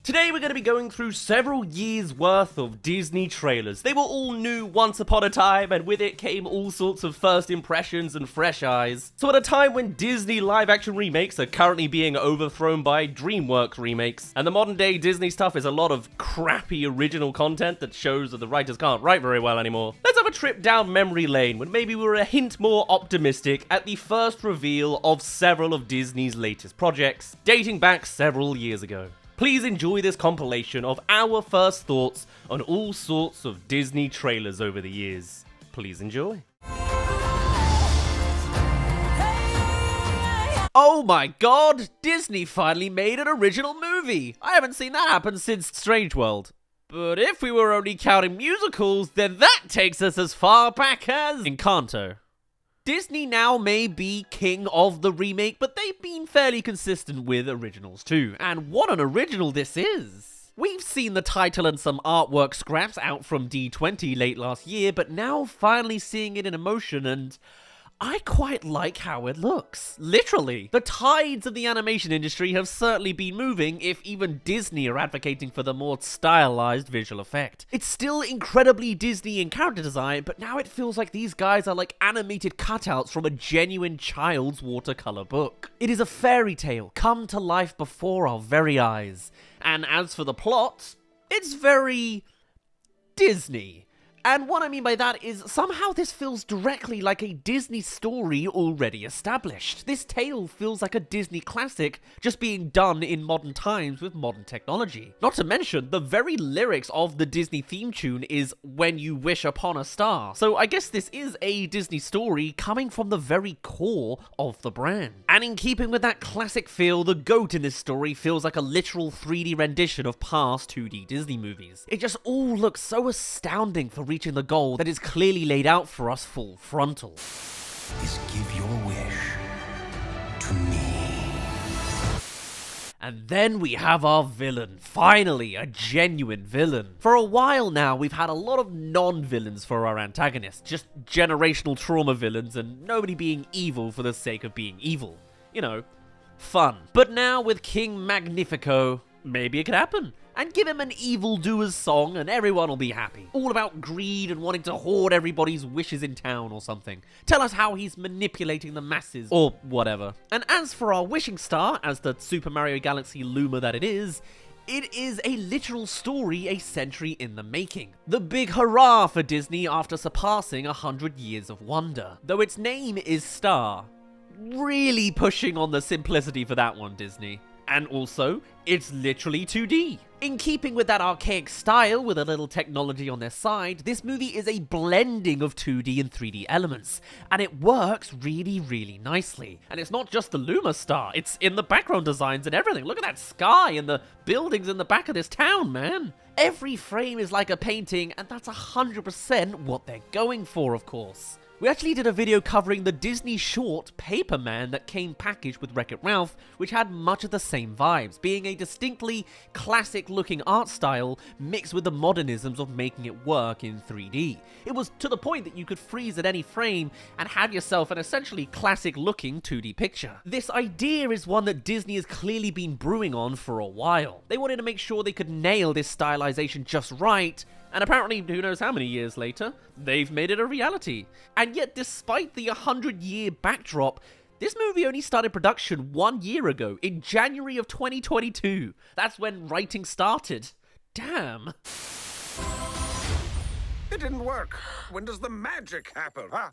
Today we're going to be going through several years worth of Disney trailers. They were all new once upon a time, and with it came all sorts of first impressions and fresh eyes. So at a time when Disney live-action remakes are currently being overthrown by DreamWorks remakes, and the modern day Disney stuff is a lot of crappy original content that shows that the writers can't write very well anymore, let's have a trip down memory lane when maybe we were a hint more optimistic at the first reveal of several of Disney's latest projects, dating back several years ago. Please enjoy this compilation of our first thoughts on all sorts of Disney trailers over the years. Please enjoy. Oh my god! Disney finally made an original movie! I haven't seen that happen since Strange World. But if we were only counting musicals, then that takes us as far back as Encanto. Disney now may be king of the remake, but they've been fairly consistent with originals too. And what an original this is! We've seen the title and some artwork scraps out from D20 late last year, but now finally seeing it in motion, and I quite like how it looks. Literally. The tides of the animation industry have certainly been moving, if even Disney are advocating for the more stylized visual effect. It's still incredibly Disney in character design, but now it feels like these guys are like animated cutouts from a genuine child's watercolor book. It is a fairy tale come to life before our very eyes. And as for the plot, it's very Disney. And what I mean by that is, somehow this feels directly like a Disney story already established. This tale feels like a Disney classic, just being done in modern times with modern technology. Not to mention, the very lyrics of the Disney theme tune is "When you wish upon a star." So I guess this is a Disney story coming from the very core of the brand. And in keeping with that classic feel, the GOAT in this story feels like a literal 3D rendition of past 2D Disney movies. It just all looks so astounding for reaching the goal that is clearly laid out for us full frontal. Is give your wish to me. And then we have our villain. Finally, a genuine villain. For a while now, we've had a lot of non-villains for our antagonists. Just generational trauma villains and nobody being evil for the sake of being evil. You know, fun. But now with King Magnifico, maybe it could happen. And give him an evildoer's song and everyone will be happy. All about greed and wanting to hoard everybody's wishes in town or something. Tell us how he's manipulating the masses or whatever. And as for our wishing star, as the Super Mario Galaxy Luma that it is a literal story a century in the making. The big hurrah for Disney after surpassing 100 years of wonder. Though its name is Star. Really pushing on the simplicity for that one, Disney. And also, it's literally 2D. In keeping with that archaic style with a little technology on their side, this movie is a blending of 2D and 3D elements, and it works really, really nicely. And it's not just the Luma star, it's in the background designs and everything. Look at that sky and the buildings in the back of this town, man. Every frame is like a painting, and that's 100% what they're going for, of course. We actually did a video covering the Disney short Paper Man that came packaged with Wreck-It Ralph, which had much of the same vibes, being a distinctly classic-looking art style mixed with the modernisms of making it work in 3D. It was to the point that you could freeze at any frame and have yourself an essentially classic-looking 2D picture. This idea is one that Disney has clearly been brewing on for a while. They wanted to make sure they could nail this stylization just right, and apparently, who knows how many years later, they've made it a reality. And yet, despite the 100-year backdrop, this movie only started production 1 year ago, in January of 2022. That's when writing started. Damn. It didn't work. When does the magic happen, huh?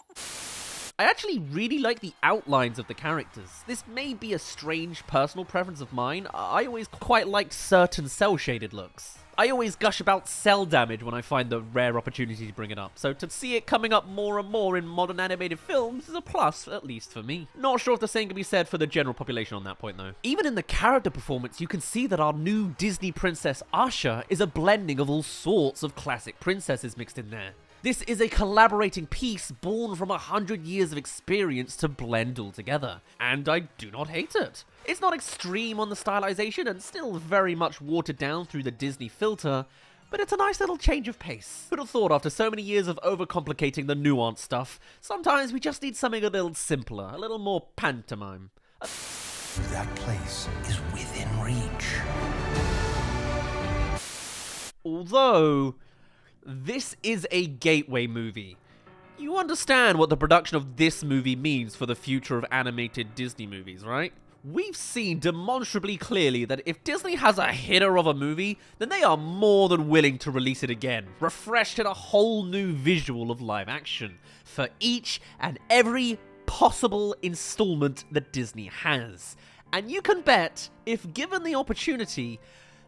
I actually really like the outlines of the characters. This may be a strange personal preference of mine. I always quite liked certain cel-shaded looks. I always gush about cell damage when I find the rare opportunity to bring it up, so to see it coming up more and more in modern animated films is a plus, at least for me. Not sure if the same can be said for the general population on that point though. Even in the character performance, you can see that our new Disney princess Asha is a blending of all sorts of classic princesses mixed in there. This is a collaborating piece born from 100 years of experience to blend all together, and I do not hate it. It's not extreme on the stylization and still very much watered down through the Disney filter, but it's a nice little change of pace. Who'd have thought after so many years of overcomplicating the nuanced stuff, sometimes we just need something a little simpler, a little more pantomime. That place is within reach. Although, this is a gateway movie. You understand what the production of this movie means for the future of animated Disney movies, right? We've seen demonstrably clearly that if Disney has a hitter of a movie, then they are more than willing to release it again, refreshed in a whole new visual of live action, for each and every possible installment that Disney has. And you can bet, if given the opportunity,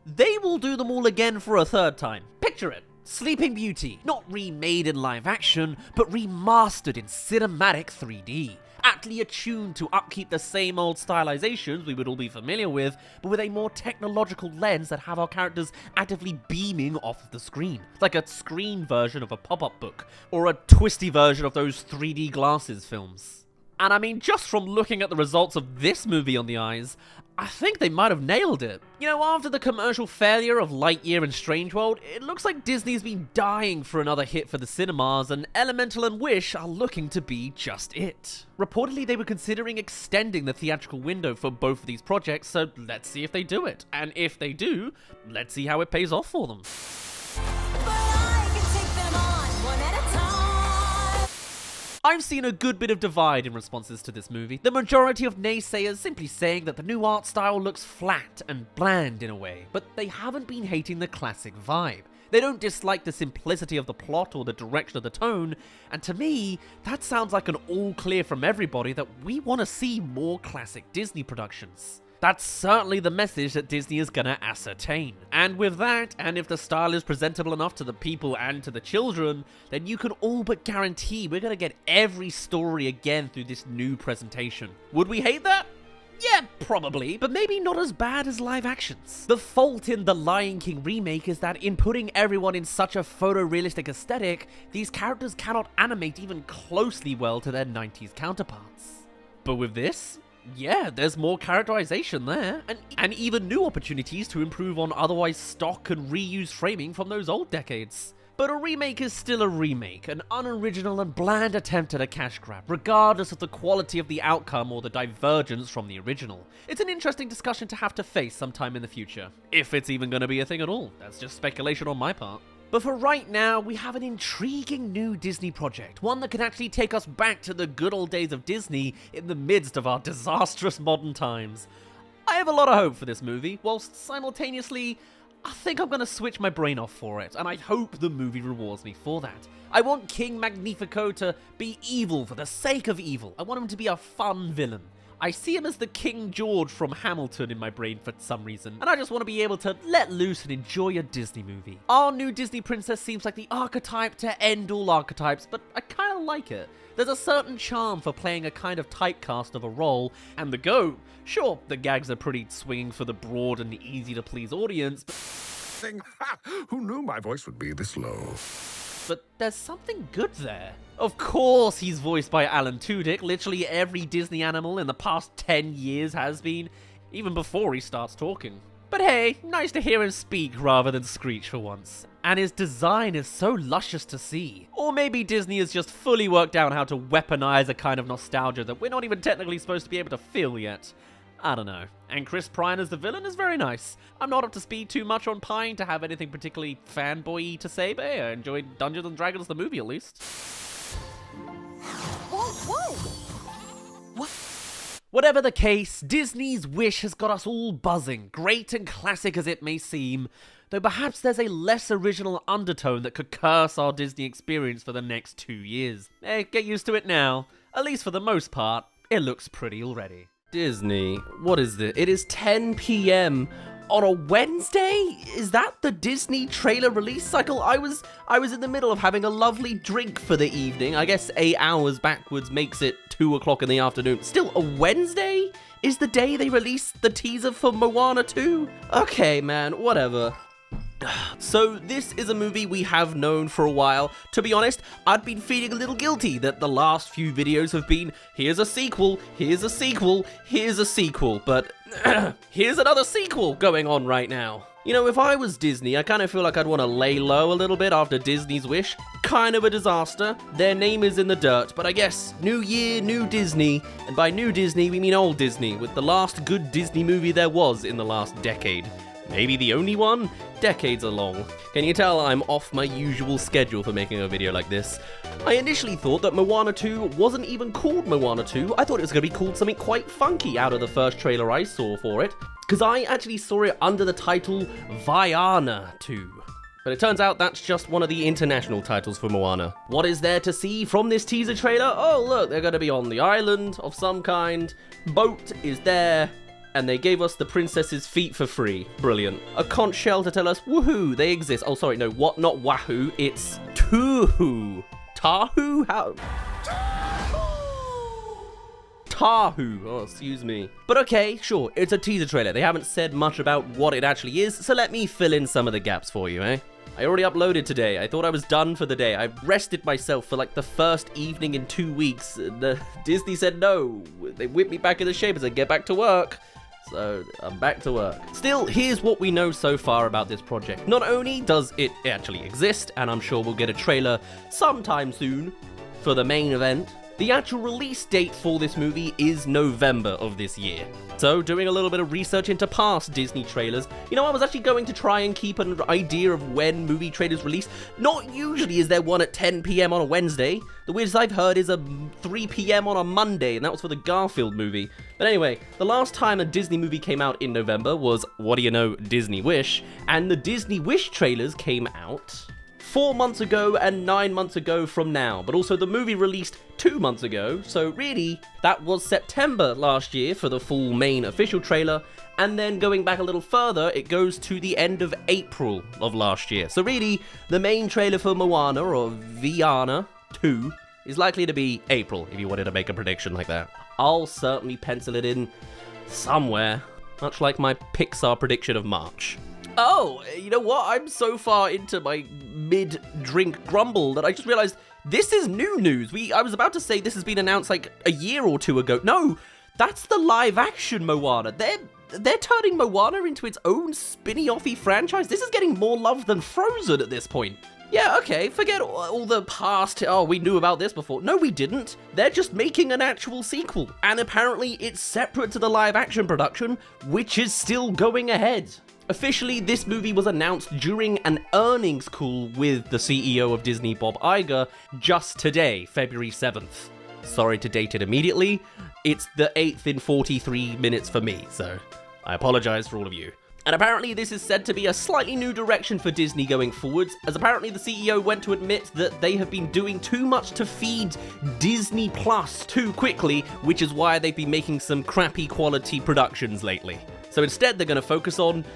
they will do them all again for a third time. Picture it. Sleeping Beauty, not remade in live action, but remastered in cinematic 3D. Aptly attuned to upkeep the same old stylizations we would all be familiar with, but with a more technological lens that have our characters actively beaming off the screen. Like a screen version of a pop-up book, or a twisty version of those 3D glasses films. And I mean, just from looking at the results of this movie on the eyes, I think they might have nailed it. You know, after the commercial failure of Lightyear and Strange World, it looks like Disney's been dying for another hit for the cinemas, and Elemental and Wish are looking to be just it. Reportedly, they were considering extending the theatrical window for both of these projects, so let's see if they do it. And if they do, let's see how it pays off for them. I've seen a good bit of divide in responses to this movie. The majority of naysayers simply saying that the new art style looks flat and bland in a way, but they haven't been hating the classic vibe. They don't dislike the simplicity of the plot or the direction of the tone, and to me, that sounds like an all clear from everybody that we want to see more classic Disney productions. That's certainly the message that Disney is gonna ascertain. And with that, and if the style is presentable enough to the people and to the children, then you can all but guarantee we're gonna get every story again through this new presentation. Would we hate that? Yeah, probably, but maybe not as bad as live actions. The fault in the Lion King remake is that in putting everyone in such a photorealistic aesthetic, these characters cannot animate even closely well to their 90s counterparts. But with this, yeah, there's more characterization there, and even new opportunities to improve on otherwise stock and reused framing from those old decades. But a remake is still a remake, an unoriginal and bland attempt at a cash grab, regardless of the quality of the outcome or the divergence from the original. It's an interesting discussion to have to face sometime in the future, if it's even going to be a thing at all. That's just speculation on my part. But for right now, we have an intriguing new Disney project, one that can actually take us back to the good old days of Disney in the midst of our disastrous modern times. I have a lot of hope for this movie, whilst simultaneously, I think I'm going to switch my brain off for it, and I hope the movie rewards me for that. I want King Magnifico to be evil for the sake of evil. I want him to be a fun villain. I see him as the King George from Hamilton in my brain for some reason, and I just want to be able to let loose and enjoy a Disney movie. Our new Disney princess seems like the archetype to end all archetypes, but I kind of like it. There's a certain charm for playing a kind of typecast of a role, and the goat, sure, the gags are pretty swinging for the broad and easy-to-please audience, but Who knew my voice would be this low? but there's something good there. Of course he's voiced by Alan Tudyk. Literally every Disney animal in the past 10 years has been, even before he starts talking. But hey, nice to hear him speak rather than screech for once. And his design is so luscious to see. Or maybe Disney has just fully worked out how to weaponize a kind of nostalgia that we're not even technically supposed to be able to feel yet. I don't know. And Chris Pine as the villain is very nice. I'm not up to speed too much on Pine to have anything particularly fanboy-y to say, but hey, I enjoyed Dungeons & Dragons the movie at least. Whatever the case, Disney's Wish has got us all buzzing, great and classic as it may seem, though perhaps there's a less original undertone that could curse our Disney experience for the next 2 years. Hey, get used to it now. At least for the most part, it looks pretty already. Disney, what is this? It is 10 p.m. on a Wednesday? Is that the Disney trailer release cycle? I was in the middle of having a lovely drink for the evening. I guess 8 hours backwards makes it 2 o'clock in the afternoon. Still, a Wednesday is the day they released the teaser for Moana 2? Okay, man, whatever. So this is a movie we have known for a while. To be honest, I'd been feeling a little guilty that the last few videos have been, here's a sequel, here's a sequel, here's a sequel, but here's another sequel going on right now. You know, if I was Disney, I kind of feel like I'd want to lay low a little bit after Disney's Wish. Kind of a disaster. Their name is in the dirt, but I guess new year, new Disney, and by new Disney we mean old Disney, with the last good Disney movie there was in the last decade. maybe the only one, decades along. Can you tell I'm off my usual schedule for making a video like this? I initially thought that Moana 2 wasn't even called Moana 2. I thought it was going to be called something quite funky out of the first trailer I saw for it, because I actually saw it under the title Vaiana 2. But it turns out that's just one of the international titles for Moana. What is there to see from this teaser trailer? Oh look, they're going to be on the island of some kind. Boat is there. And they gave us the princess's feet for free. Brilliant. A conch shell to tell us, woohoo, they exist. Oh, sorry, no, what? Not wahoo, it's Tuhu. Tahu? How? Tahu. Oh, excuse me. But okay, sure, it's a teaser trailer. They haven't said much about what it actually is, so let me fill in some of the gaps for you, eh? I already uploaded today. I thought I was done for the day. I rested myself for like the first evening in 2 weeks. And, Disney said no. They whipped me back into shape and said, get back to work. So, I'm back to work. Still, here's what we know so far about this project. Not only does it actually exist, and I'm sure we'll get a trailer sometime soon for the main event, the actual release date for this movie is November of this year. So, doing a little bit of research into past Disney trailers, you know, I was actually going to try and keep an idea of when movie trailers release. Not usually is there one at 10 PM on a Wednesday. The weirdest I've heard is a 3 PM on a Monday, and that was for the Garfield movie. But anyway, the last time a Disney movie came out in November was, what do you know, Disney Wish, and the Disney Wish trailers came out 4 months ago and 9 months ago from now, but also the movie released 2 months ago, so really, that was September last year for the full main official trailer, and then going back a little further, it goes to the end of April of last year. So really, the main trailer for Moana, or Vaiana 2, is likely to be April, if you wanted to make a prediction like that. I'll certainly pencil it in somewhere, much like my Pixar prediction of March. Oh, you know what? I'm so far into my mid-drink grumble that I just realized this is new news. I was about to say this has been announced like a year or two ago. No, that's the live-action Moana. They're turning Moana into its own spinny-offy franchise. This is getting more love than Frozen at this point. Yeah, okay, forget all the past, oh, we knew about this before. No, we didn't. They're just making an actual sequel. And apparently it's separate to the live-action production, which is still going ahead. Officially, this movie was announced during an earnings call with the CEO of Disney, Bob Iger, just today, February 7th. Sorry to date it immediately. It's the 8th in 43 minutes for me, so I apologize for all of you. And apparently this is said to be a slightly new direction for Disney going forwards, as apparently the CEO went to admit that they have been doing too much to feed Disney Plus too quickly, which is why they've been making some crappy quality productions lately. So instead they're going to focus on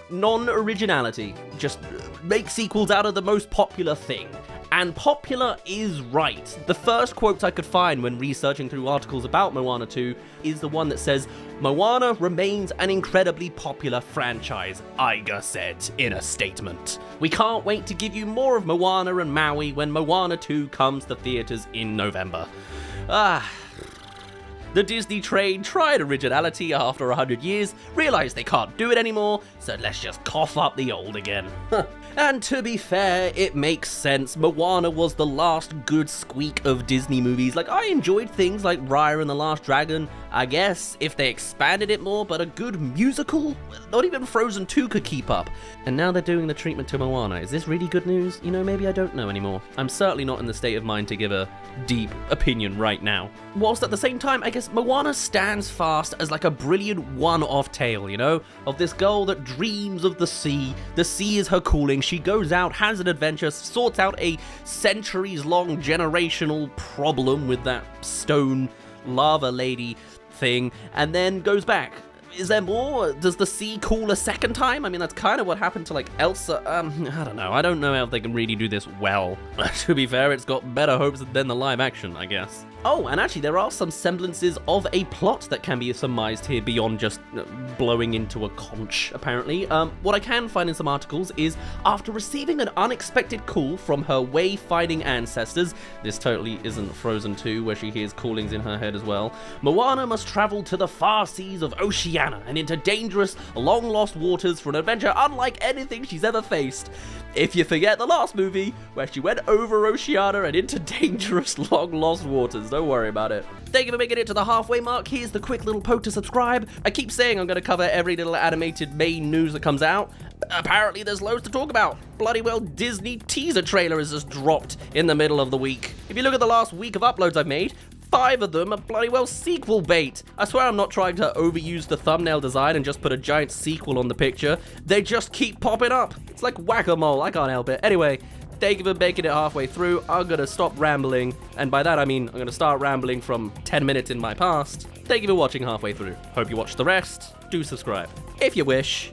non-originality, just make sequels out of the most popular thing. And popular is right. The first quote I could find when researching through articles about Moana 2 is the one that says, "Moana remains an incredibly popular franchise," Iger said in a statement. "We can't wait to give you more of Moana and Maui when Moana 2 comes to theaters in November." The Disney train tried originality after 100 years, realized they can't do it anymore, so let's just cough up the old again. And to be fair, it makes sense. Moana was the last good squeak of Disney movies. Like, I enjoyed things like Raya and the Last Dragon, I guess, if they expanded it more, but a good musical? Not even Frozen 2 could keep up. And now they're doing the treatment to Moana. Is this really good news? You know, maybe I don't know anymore. I'm certainly not in the state of mind to give a deep opinion right now. Whilst at the same time, I guess Moana stands fast as like a brilliant one-off tale, you know? Of this girl that dreams of the sea is her calling, she goes out, has an adventure, sorts out a centuries-long generational problem with that stone lava lady thing, and then goes back. Is there more? Does the sea cool a second time? I mean, that's kind of what happened to, like, Elsa. I don't know. I don't know how they can really do this well. To be fair, it's got better hopes than the live action, I guess. Oh, and actually, there are some semblances of a plot that can be surmised here beyond just blowing into a conch, apparently. What I can find in some articles is, after receiving an unexpected call from her way-finding ancestors, this totally isn't Frozen 2, where she hears callings in her head as well, Moana must travel to the far seas of Oceania and into dangerous, long-lost waters for an adventure unlike anything she's ever faced. If you forget the last movie, where she went over Oceania and into dangerous, long-lost waters. don't worry about it. Thank you for making it to the halfway mark. Here's the quick little poke to subscribe. I keep saying I'm going to cover every little animated main news that comes out. Apparently there's loads to talk about. Bloody well, Disney teaser trailer is just dropped in the middle of the week. If you look at the last week of uploads I've made, 5 of them are bloody well sequel bait. I swear I'm not trying to overuse the thumbnail design and just put a giant sequel on the picture. They just keep popping up. It's like whack-a-mole, I can't help it. Anyway, thank you for making it halfway through. I'm gonna stop rambling, and by that I mean I'm gonna start rambling from 10 minutes in my past. Thank you for watching halfway through. Hope you watch the rest. Do subscribe, if you wish.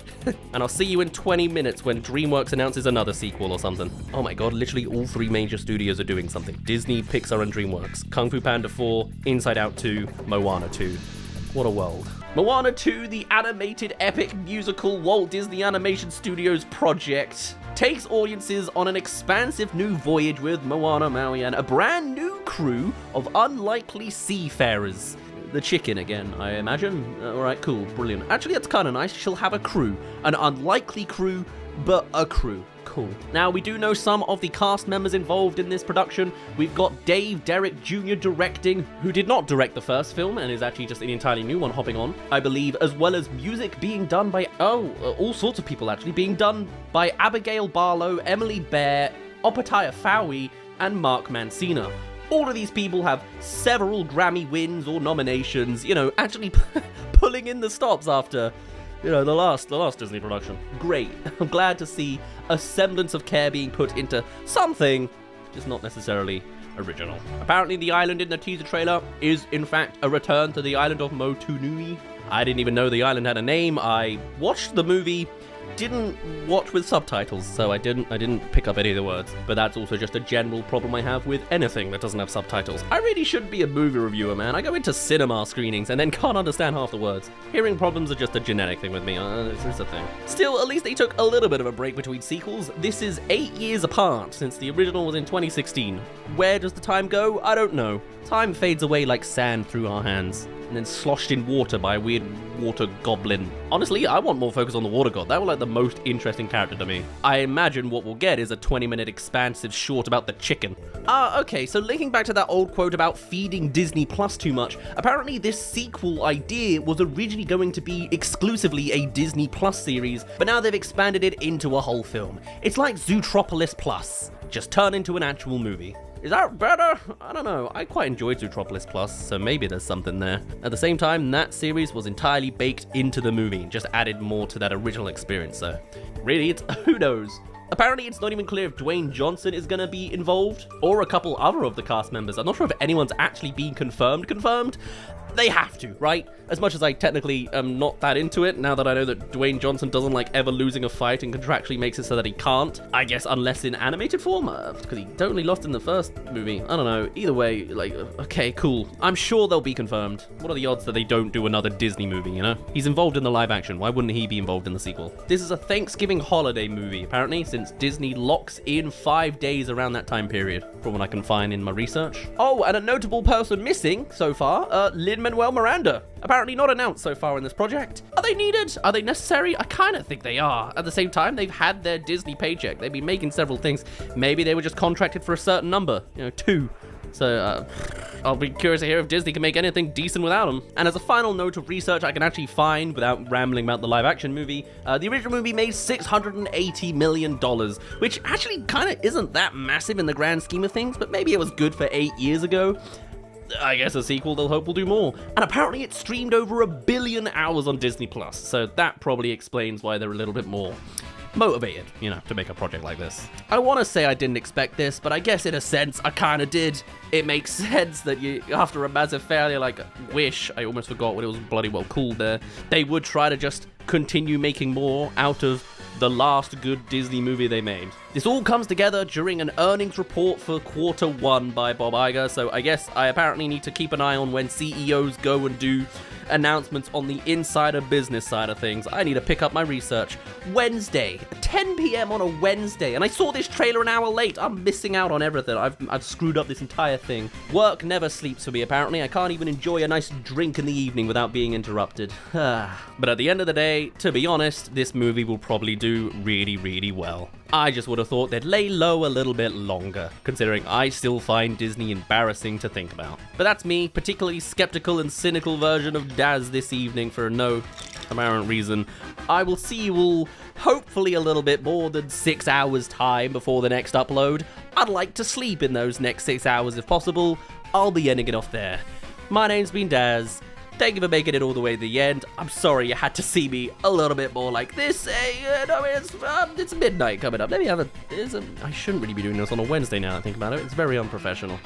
And I'll see you in 20 minutes when DreamWorks announces another sequel or something. Oh my god, literally all 3 major studios are doing something. Disney, Pixar, and DreamWorks. Kung Fu Panda 4, Inside Out 2, Moana 2. What a world. Moana 2, the animated epic musical Walt Disney Animation Studios project, takes audiences on an expansive new voyage with Moana, Maui, and a brand new crew of unlikely seafarers. The chicken again, I imagine. Alright, cool, brilliant. Actually, that's kind of nice. She'll have a crew. An unlikely crew, but a crew. Cool. Now, we do know some of the cast members involved in this production. We've got Dave Derrick Jr. directing, who did not direct the first film and is actually just an entirely new one hopping on, I believe, as well as music being done by, all sorts of people actually, being done by Abigail Barlow, Emily Bear, Opataya Fawi, and Mark Mancina. All of these people have several Grammy wins or nominations, you know, actually pulling in the stops after, you know, the last Disney production. Great. I'm glad to see a semblance of care being put into something, just not necessarily original. Apparently the island in the teaser trailer is, in fact, a return to the island of Motunui. I didn't even know the island had a name. I watched the movie, didn't watch with subtitles, so I didn't pick up any of the words. But that's also just a general problem I have with anything that doesn't have subtitles. I really shouldn't be a movie reviewer, man. I go into cinema screenings and then can't understand half the words. Hearing problems are just a genetic thing with me. It's a thing. Still, at least they took a little bit of a break between sequels. This is 8 years apart since the original was in 2016. Where does the time go? I don't know. Time fades away like sand through our hands, and then sloshed in water by a weird water goblin. Honestly, I want more focus on the water god. That was like the most interesting character to me. I imagine what we'll get is a 20-minute expansive short about the chicken. Okay, so linking back to that old quote about feeding Disney Plus too much, apparently this sequel idea was originally going to be exclusively a Disney Plus series, but now they've expanded it into a whole film. It's like Zootropolis Plus, just turned into an actual movie. Is that better? I don't know. I quite enjoyed Zootropolis Plus, so maybe there's something there. At the same time, that series was entirely baked into the movie, just added more to that original experience, so really, it's who knows. Apparently, it's not even clear if Dwayne Johnson is gonna be involved, or a couple other of the cast members. I'm not sure if anyone's actually been confirmed. They have to, right? As much as I technically am not that into it, now that I know that Dwayne Johnson doesn't like ever losing a fight and contractually makes it so that he can't, I guess, unless in animated form, because he totally lost in the first movie. I don't know. Either way, like, okay, cool. I'm sure they'll be confirmed. What are the odds that they don't do another Disney movie, you know? He's involved in the live action. Why wouldn't he be involved in the sequel? This is a Thanksgiving holiday movie, apparently, since Disney locks in 5 days around that time period, from what I can find in my research. Oh, and a notable person missing so far, Lin-Manuel Miranda. Apparently not announced so far in this project. Are they needed? Are they necessary? I kind of think they are. At the same time, they've had their Disney paycheck. They've been making several things. Maybe they were just contracted for a certain number, you know, 2. So, I'll be curious to hear if Disney can make anything decent without them. And as a final note of research I can actually find, without rambling about the live-action movie, the original movie made $680 million, which actually kind of isn't that massive in the grand scheme of things, but maybe it was good for 8 years ago. I guess a sequel they'll hope will do more. And apparently it streamed over 1 billion hours on Disney Plus, so that probably explains why they're a little bit more motivated, you know, to make a project like this. I want to say I didn't expect this, but I guess in a sense I kind of did. It makes sense that you, after a massive failure like Wish, I almost forgot what it was bloody well called there, they would try to just continue making more out of the last good Disney movie they made. This all comes together during an earnings report for Q1 by Bob Iger, so I guess I apparently need to keep an eye on when CEOs go and do announcements on the insider business side of things. I need to pick up my research. Wednesday, 10 p.m. on a Wednesday, and I saw this trailer an hour late. I'm missing out on everything. I've screwed up this entire thing. Work never sleeps for me, apparently. I can't even enjoy a nice drink in the evening without being interrupted. But at the end of the day, to be honest, this movie will probably do really, really well. I just would have would have thought they'd lay low a little bit longer, considering I still find Disney embarrassing to think about. But that's me, particularly skeptical and cynical version of Daz this evening for no apparent reason. I will see you all hopefully a little bit more than 6 hours time before the next upload. I'd like to sleep in those next 6 hours if possible. I'll be ending it off there. My name's been Daz. Thank you for making it all the way to the end. I'm sorry you had to see me a little bit more like this. It's midnight coming up. Maybe I shouldn't really be doing this on a Wednesday now that I think about it. It's very unprofessional.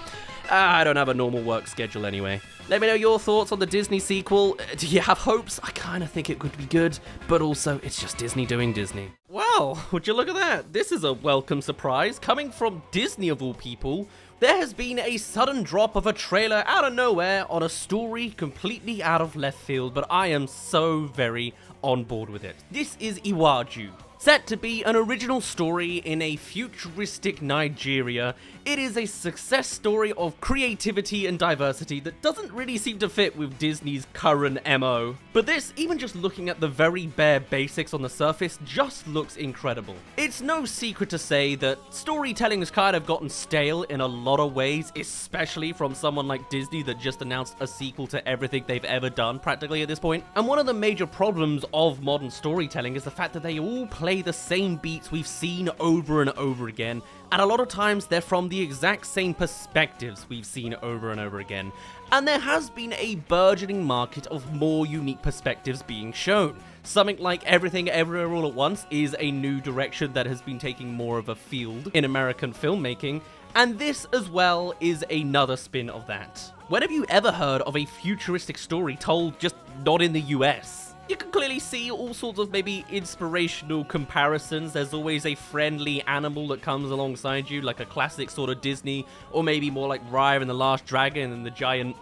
I don't have a normal work schedule anyway. Let me know your thoughts on the Disney sequel. Do you have hopes? I kind of think it could be good, but also it's just Disney doing Disney. Well, would you look at that? This is a welcome surprise coming from Disney of all people. There has been a sudden drop of a trailer out of nowhere on a story completely out of left field, but I am so very on board with it. This is Iwaju. Set to be an original story in a futuristic Nigeria, it is a success story of creativity and diversity that doesn't really seem to fit with Disney's current MO. But this, even just looking at the very bare basics on the surface, just looks incredible. It's no secret to say that storytelling has kind of gotten stale in a lot of ways, especially from someone like Disney that just announced a sequel to everything they've ever done practically at this point. And one of the major problems of modern storytelling is the fact that they all play the same beats we've seen over and over again, and a lot of times they're from the exact same perspectives we've seen over and over again. And there has been a burgeoning market of more unique perspectives being shown. Something like Everything Everywhere All at Once is a new direction that has been taking more of a field in American filmmaking, and this as well is another spin of that. When have you ever heard of a futuristic story told just not in the US? You can clearly see all sorts of maybe inspirational comparisons. There's always a friendly animal that comes alongside you, like a classic sort of Disney, or maybe more like Raya and the Last Dragon and the giant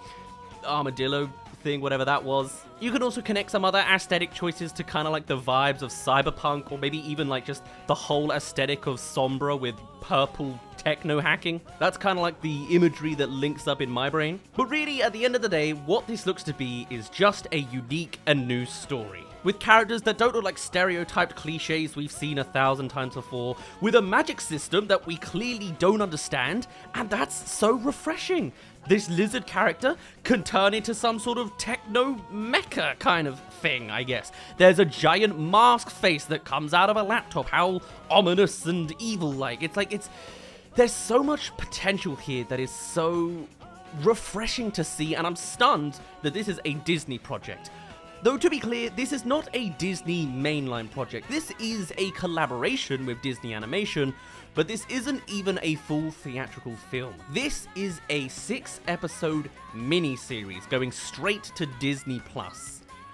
armadillo thing, whatever that was. You can also connect some other aesthetic choices to kind of like the vibes of cyberpunk, or maybe even like just the whole aesthetic of Sombra with purple techno hacking. That's kind of like the imagery that links up in my brain. But really, at the end of the day, what this looks to be is just a unique and new story, with characters that don't look like stereotyped cliches we've seen 1,000 times before, with a magic system that we clearly don't understand, and that's so refreshing. This lizard character can turn into some sort of techno mecha kind of thing, I guess. There's a giant mask face that comes out of a laptop. How ominous and evil-like. There's so much potential here that is so refreshing to see, and I'm stunned that this is a Disney project. Though to be clear, this is not a Disney mainline project. This is a collaboration with Disney Animation, but this isn't even a full theatrical film. This is a 6-episode mini-series going straight to Disney+.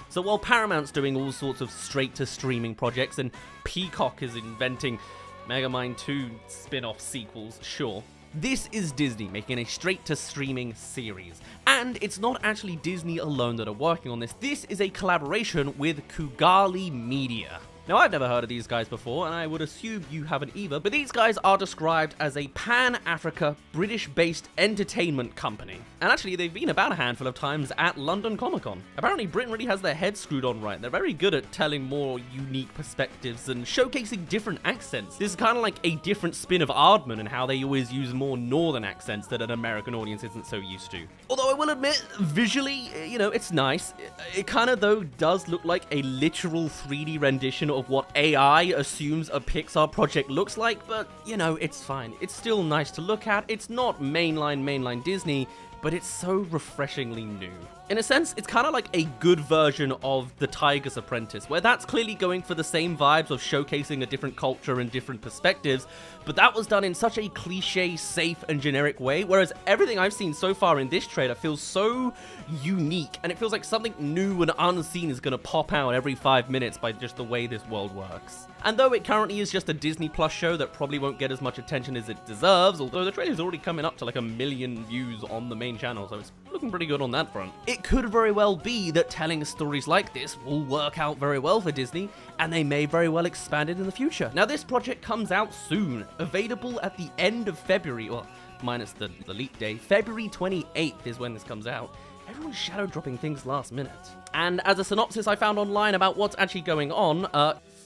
So while Paramount's doing all sorts of straight-to-streaming projects and Peacock is inventing Megamind 2 spin-off sequels, sure, this is Disney making a straight-to-streaming series. And it's not actually Disney alone that are working on this. This is a collaboration with Kugali Media. Now, I've never heard of these guys before, and I would assume you haven't either, but these guys are described as a Pan-Africa, British-based entertainment company. And actually, they've been about a handful of times at London Comic Con. Apparently, Britain really has their heads screwed on right. They're very good at telling more unique perspectives and showcasing different accents. This is kind of like a different spin of Aardman and how they always use more northern accents that an American audience isn't so used to. Although I will admit, visually, it's nice. It kind of, though, does look like a literal 3D rendition of what AI assumes a Pixar project looks like, but, it's fine. It's still nice to look at. It's not mainline Disney, but it's so refreshingly new. In a sense, it's kind of like a good version of The Tiger's Apprentice, where that's clearly going for the same vibes of showcasing a different culture and different perspectives, but that was done in such a cliche, safe, and generic way, whereas everything I've seen so far in this trailer feels so unique, and it feels like something new and unseen is going to pop out every 5 minutes by just the way this world works. And though it currently is just a Disney Plus show that probably won't get as much attention as it deserves, although the trailer's already coming up to like 1 million views on the main channel, so it's looking pretty good on that front. It could very well be that telling stories like this will work out very well for Disney, and they may very well expand it in the future. Now, this project comes out soon, available at the end of February, well, minus the leap day. February 28th is when this comes out. Everyone's shadow dropping things last minute. And as a synopsis I found online about what's actually going on,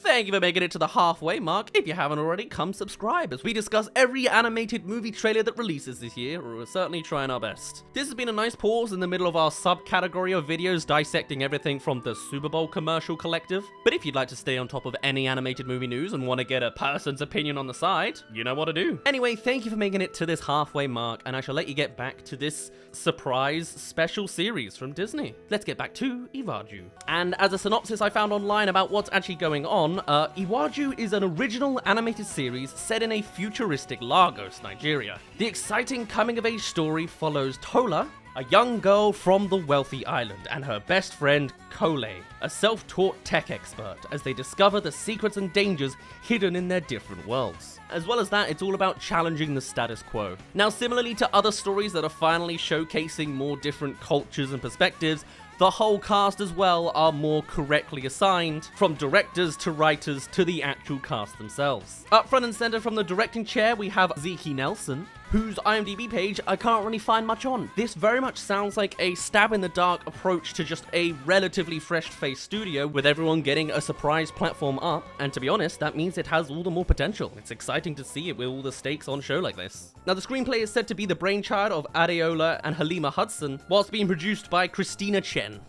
Thank you for making it to the halfway mark. If you haven't already, come subscribe as we discuss every animated movie trailer that releases this year. We're certainly trying our best. This has been a nice pause in the middle of our subcategory of videos dissecting everything from the Super Bowl commercial collective. But if you'd like to stay on top of any animated movie news and want to get a person's opinion on the side, you know what to do. Anyway, thank you for making it to this halfway mark, and I shall let you get back to this surprise special series from Disney. Let's get back to Iwaju. And as a synopsis I found online about what's actually going on, Iwaju is an original animated series set in a futuristic Lagos, Nigeria. The exciting coming-of-age story follows Tola, a young girl from the wealthy island, and her best friend, Kole, a self-taught tech expert, as they discover the secrets and dangers hidden in their different worlds. As well as that, it's all about challenging the status quo. Now, similarly to other stories that are finally showcasing more different cultures and perspectives, the whole cast as well are more correctly assigned, from directors to writers to the actual cast themselves. Up front and center from the directing chair, we have Zeke Nelson, whose IMDb page I can't really find much on. This very much sounds like a stab-in-the-dark approach to just a relatively fresh-faced studio with everyone getting a surprise platform up, and to be honest, that means it has all the more potential. It's exciting to see it with all the stakes on a show like this. Now, the screenplay is said to be the brainchild of Adeola and Halima Hudson, whilst being produced by Christina Chen.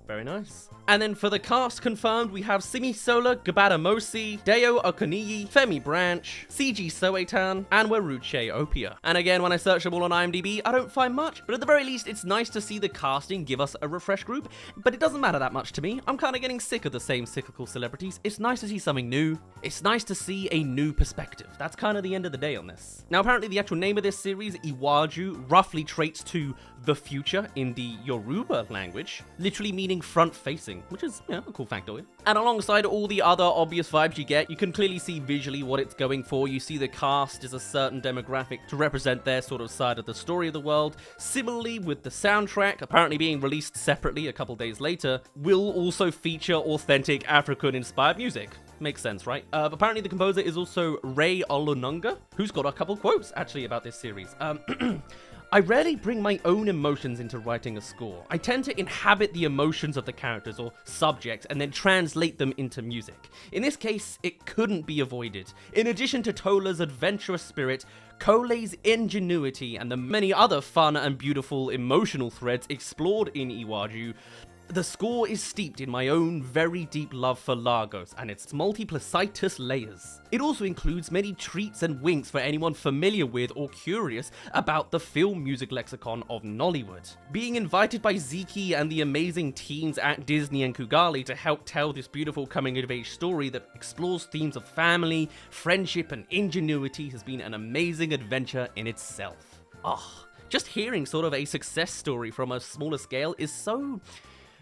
Very nice. And then for the cast confirmed, we have Simisola Gbadamosi, Deo Okoniyi, Femi Branch, CG Soetan, and Weruche Opia. And again, when I search them all on IMDb, I don't find much, but at the very least, it's nice to see the casting give us a refreshed group, but it doesn't matter that much to me. I'm kind of getting sick of the same cyclical celebrities. It's nice to see something new. It's nice to see a new perspective. That's kind of the end of the day on this. Now, apparently the actual name of this series, Iwaju, roughly traits to the future in the Yoruba language, literally meaning front-facing, which is, a cool factoid. And alongside all the other obvious vibes you get, you can clearly see visually what it's going for. You see the cast is a certain demographic to represent their sort of side of the story of the world. Similarly, with the soundtrack, apparently being released separately a couple days later, will also feature authentic African-inspired music. Makes sense, right? Apparently the composer is also Ray Olununga, who's got a couple quotes, actually, about this series. I rarely bring my own emotions into writing a score. I tend to inhabit the emotions of the characters or subject and then translate them into music. In this case, it couldn't be avoided. In addition to Tola's adventurous spirit, Kole's ingenuity, and the many other fun and beautiful emotional threads explored in Iwaju, the score is steeped in my own very deep love for Lagos and its multiplicitous layers. It also includes many treats and winks for anyone familiar with or curious about the film music lexicon of Nollywood. Being invited by Zeke and the amazing teams at Disney and Kugali to help tell this beautiful coming-of-age story that explores themes of family, friendship, and ingenuity has been an amazing adventure in itself. Just hearing sort of a success story from a smaller scale is so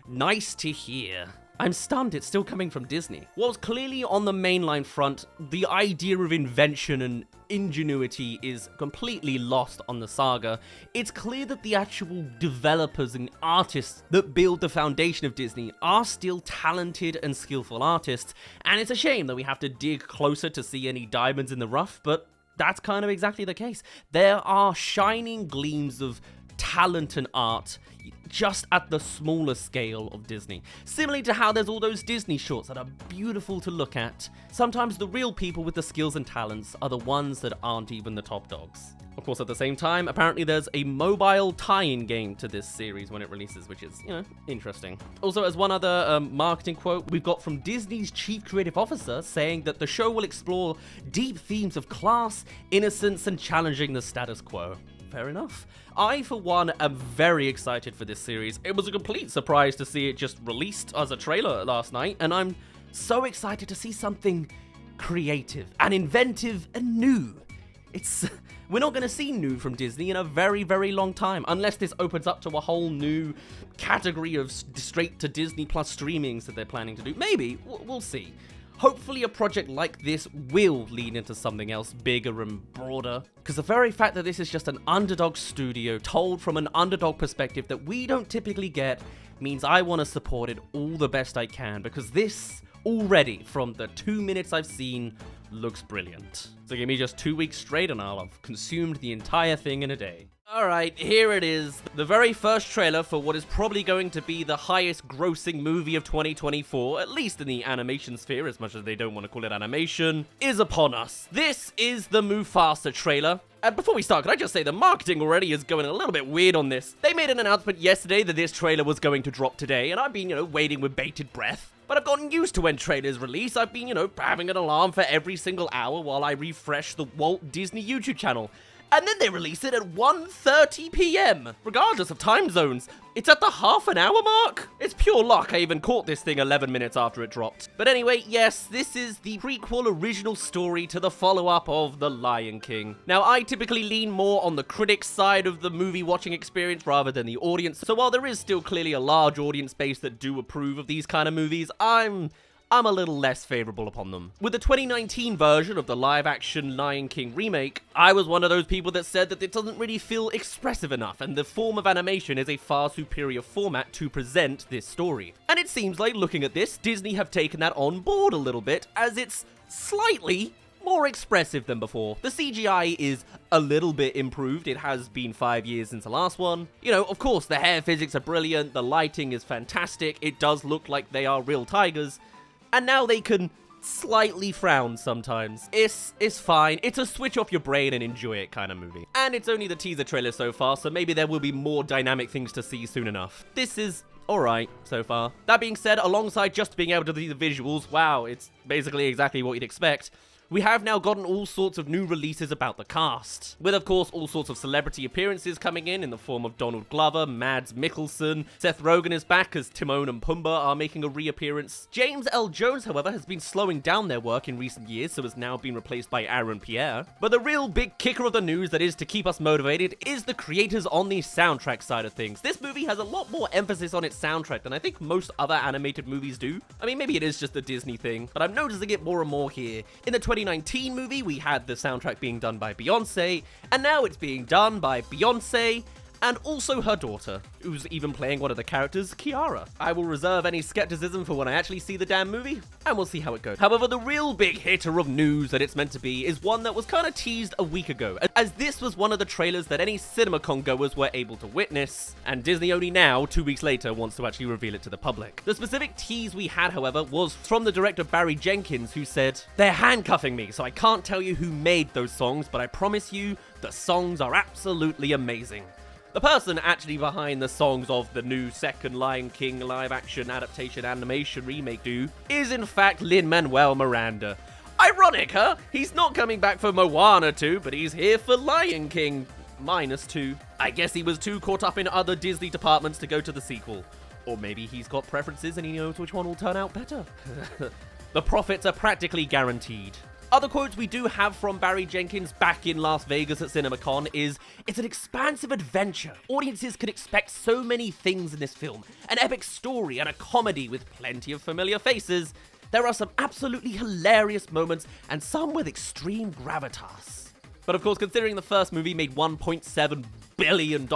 nice to hear. I'm stunned it's still coming from Disney. Whilst clearly on the mainline front, the idea of invention and ingenuity is completely lost on the saga, it's clear that the actual developers and artists that build the foundation of Disney are still talented and skillful artists, and it's a shame that we have to dig closer to see any diamonds in the rough, but that's kind of exactly the case. There are shining gleams of talent and art just at the smaller scale of Disney. Similarly to how there's all those Disney shorts that are beautiful to look at, sometimes the real people with the skills and talents are the ones that aren't even the top dogs. Of course, at the same time, apparently there's a mobile tie-in game to this series when it releases, which is, interesting. Also, as one other marketing quote, we've got from Disney's chief creative officer saying that the show will explore deep themes of class, innocence, and challenging the status quo. Fair enough. I, for one, am very excited for this series. It was a complete surprise to see it just released as a trailer last night, and I'm so excited to see something creative and inventive and new. We're not going to see new from Disney in a very, very long time, unless this opens up to a whole new category of straight to Disney Plus streamings that they're planning to do. Maybe. We'll see. Hopefully a project like this will lead into something else bigger and broader, because the very fact that this is just an underdog studio told from an underdog perspective that we don't typically get means I want to support it all the best I can, because this already, from the 2 minutes I've seen, looks brilliant. So give me just 2 weeks straight and I'll have consumed the entire thing in a day. Alright, here it is. The very first trailer for what is probably going to be the highest grossing movie of 2024, at least in the animation sphere, as much as they don't want to call it animation, is upon us. This is the Mufasa trailer. And before we start, can I just say the marketing already is going a little bit weird on this. They made an announcement yesterday that this trailer was going to drop today, and I've been, waiting with bated breath. But I've gotten used to when trailers release. I've been, having an alarm for every single hour while I refresh the Walt Disney YouTube channel. And then they release it at 1:30 p.m. Regardless of time zones. It's at the half-an-hour mark. It's pure luck I even caught this thing 11 minutes after it dropped. But anyway, yes, this is the prequel original story to the follow-up of The Lion King. Now, I typically lean more on the critics side of the movie watching experience rather than the audience. So while there is still clearly a large audience base that do approve of these kind of movies, I'm a little less favorable upon them. With the 2019 version of the live-action Lion King remake, I was one of those people that said that it doesn't really feel expressive enough, and the form of animation is a far superior format to present this story. And it seems like, looking at this, Disney have taken that on board a little bit, as it's slightly more expressive than before. The CGI is a little bit improved. It has been 5 years since the last one. Of course, the hair physics are brilliant, the lighting is fantastic, it does look like they are real tigers, and now they can slightly frown sometimes. It's fine. It's a switch off your brain and enjoy it kind of movie. And it's only the teaser trailer so far, so maybe there will be more dynamic things to see soon enough. This is alright so far. That being said, alongside just being able to see the visuals, wow, it's basically exactly what you'd expect. We have now gotten all sorts of new releases about the cast, with of course all sorts of celebrity appearances coming in the form of Donald Glover, Mads Mikkelsen, Seth Rogen is back as Timon and Pumbaa are making a reappearance. James L. Jones, however, has been slowing down their work in recent years, so has now been replaced by Aaron Pierre. But the real big kicker of the news that is to keep us motivated is the creators on the soundtrack side of things. This movie has a lot more emphasis on its soundtrack than I think most other animated movies do. I mean, maybe it is just a Disney thing, but I'm noticing it more and more here. In the 2019 movie, we had the soundtrack being done by Beyonce, and now it's being done by Beyonce and also her daughter, who's even playing one of the characters, Kiara. I will reserve any skepticism for when I actually see the damn movie, and we'll see how it goes. However, the real big hitter of news that it's meant to be is one that was kind of teased a week ago, as this was one of the trailers that any CinemaCon goers were able to witness, and Disney only now, 2 weeks later, wants to actually reveal it to the public. The specific tease we had, however, was from the director Barry Jenkins, who said, "They're handcuffing me, so I can't tell you who made those songs, but I promise you, the songs are absolutely amazing." The person actually behind the songs of the new second Lion King live-action adaptation animation remake is in fact Lin-Manuel Miranda. Ironic, huh? He's not coming back for Moana 2, but he's here for Lion King -2. I guess he was too caught up in other Disney departments to go to the sequel. Or maybe he's got preferences and he knows which one will turn out better. The profits are practically guaranteed. Other quotes we do have from Barry Jenkins back in Las Vegas at CinemaCon is, "It's an expansive adventure. Audiences can expect so many things in this film. An epic story and a comedy with plenty of familiar faces. There are some absolutely hilarious moments and some with extreme gravitas." But of course, considering the first movie made $1.7 billion,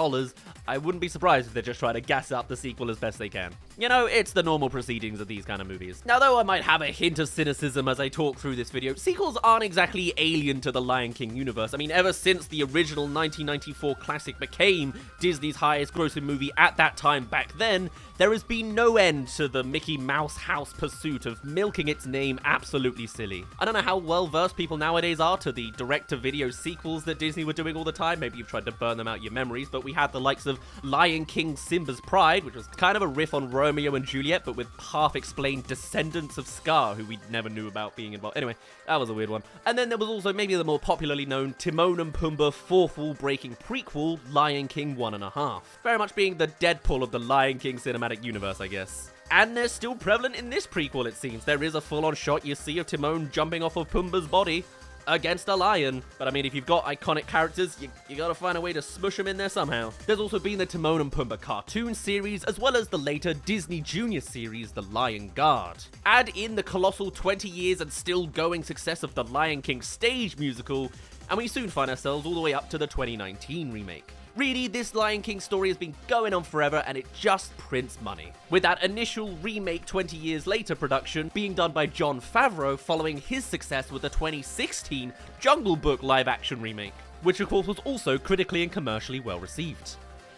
I wouldn't be surprised if they're just trying to gas up the sequel as best they can. It's the normal proceedings of these kind of movies. Now, though I might have a hint of cynicism as I talk through this video, sequels aren't exactly alien to the Lion King universe. I mean, ever since the original 1994 classic became Disney's highest grossing movie at that time back then, there has been no end to the Mickey Mouse house pursuit of milking its name absolutely silly. I don't know how well-versed people nowadays are to the direct-to-video sequels that Disney were doing all the time. Maybe you've tried to burn them out your memories, but we had the likes of Lion King Simba's Pride, which was kind of a riff on Romeo and Juliet, but with half-explained descendants of Scar, who we never knew about being involved. Anyway, that was a weird one. And then there was also maybe the more popularly known Timon and Pumbaa fourth wall-breaking prequel, Lion King 1.5. Very much being the Deadpool of the Lion King cinematic universe, I guess. And they're still prevalent in this prequel, it seems. There is a full-on shot you see of Timon jumping off of Pumbaa's body against a lion. But I mean, if you've got iconic characters, you gotta find a way to smush them in there somehow. There's also been the Timon and Pumbaa cartoon series, as well as the later Disney Junior series, The Lion Guard. Add in the colossal 20 years and still going success of the Lion King stage musical, and we soon find ourselves all the way up to the 2019 remake. Really, this Lion King story has been going on forever and it just prints money. With that initial remake 20 years later production being done by Jon Favreau following his success with the 2016 Jungle Book live-action remake, which of course was also critically and commercially well received.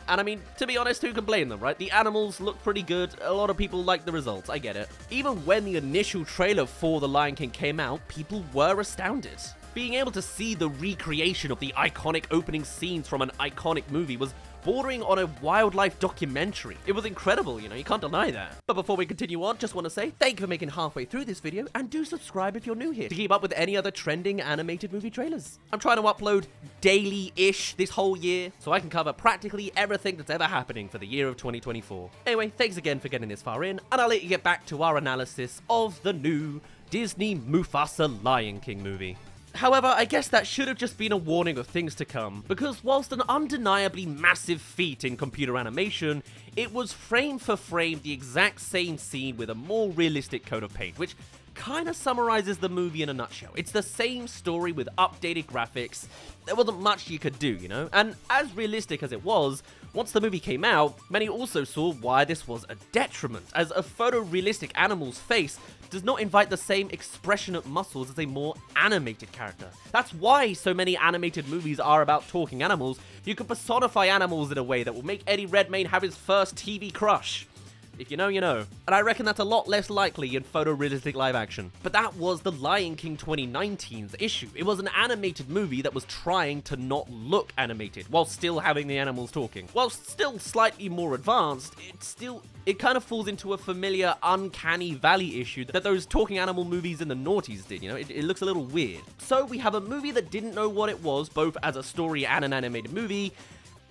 And I mean, to be honest, who can blame them, right? The animals look pretty good, a lot of people like the results, I get it. Even when the initial trailer for The Lion King came out, people were astounded. Being able to see the recreation of the iconic opening scenes from an iconic movie was bordering on a wildlife documentary. It was incredible, you can't deny that. But before we continue on, just want to say thank you for making halfway through this video, and do subscribe if you're new here to keep up with any other trending animated movie trailers. I'm trying to upload daily-ish this whole year, so I can cover practically everything that's ever happening for the year of 2024. Anyway, thanks again for getting this far in, and I'll let you get back to our analysis of the new Disney Mufasa Lion King movie. However, I guess that should have just been a warning of things to come, because whilst an undeniably massive feat in computer animation, it was frame for frame the exact same scene with a more realistic coat of paint, which kind of summarizes the movie in a nutshell. It's the same story with updated graphics. There wasn't much you could do, And as realistic as it was, once the movie came out, many also saw why this was a detriment, as a photorealistic animal's face does not invite the same expressionate muscles as a more animated character. That's why so many animated movies are about talking animals. You can personify animals in a way that will make Eddie Redmayne have his first TV crush. If you know, you know. And I reckon that's a lot less likely in photorealistic live action. But that was The Lion King 2019's issue. It was an animated movie that was trying to not look animated, while still having the animals talking. While still slightly more advanced, it kind of falls into a familiar uncanny valley issue that those talking animal movies in the noughties did, It looks a little weird. So we have a movie that didn't know what it was, both as a story and an animated movie,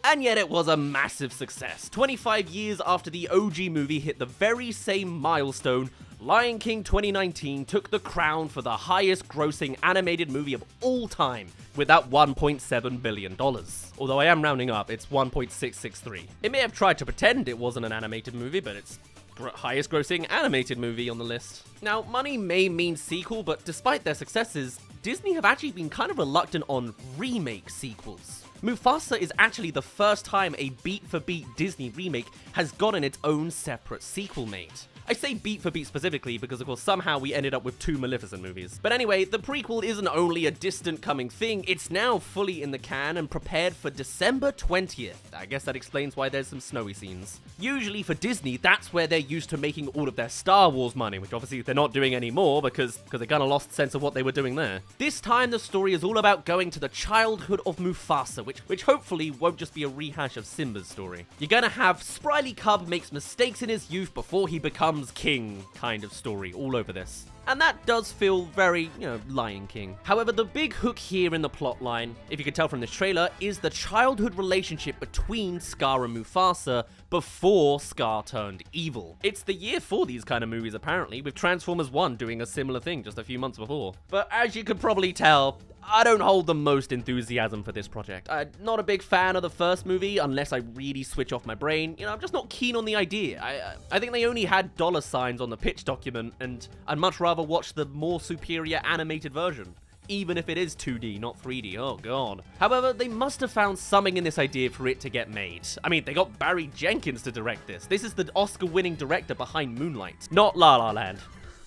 and yet it was a massive success. 25 years after the OG movie hit the very same milestone, Lion King 2019 took the crown for the highest grossing animated movie of all time, with that $1.7 billion. Although I am rounding up, it's 1.663. It may have tried to pretend it wasn't an animated movie, but it's highest grossing animated movie on the list. Now, money may mean sequel, but despite their successes, Disney have actually been kind of reluctant on remake sequels. Mufasa is actually the first time a beat-for-beat Disney remake has gotten its own separate sequel made. I say beat for beat specifically because of course somehow we ended up with 2 Maleficent movies. But anyway, the prequel isn't only a distant coming thing, it's now fully in the can and prepared for December 20th. I guess that explains why there's some snowy scenes. Usually for Disney, that's where they're used to making all of their Star Wars money, which obviously they're not doing anymore because they kind of lost sense of what they were doing there. This time the story is all about going to the childhood of Mufasa, which hopefully won't just be a rehash of Simba's story. You're gonna have Spryly Cub makes mistakes in his youth before he becomes king kind of story all over this. And that does feel very, Lion King. However, the big hook here in the plotline, if you can tell from this trailer, is the childhood relationship between Scar and Mufasa before Scar turned evil. It's the year for these kind of movies, apparently, with Transformers 1 doing a similar thing just a few months before. But as you can probably tell, I don't hold the most enthusiasm for this project. I'm not a big fan of the first movie unless I really switch off my brain. I'm just not keen on the idea. I think they only had dollar signs on the pitch document, and I'd much rather watch the more superior animated version. Even if it is 2D, not 3D, oh god. However, they must have found something in this idea for it to get made. I mean, they got Barry Jenkins to direct this. This is the Oscar-winning director behind Moonlight, not La La Land.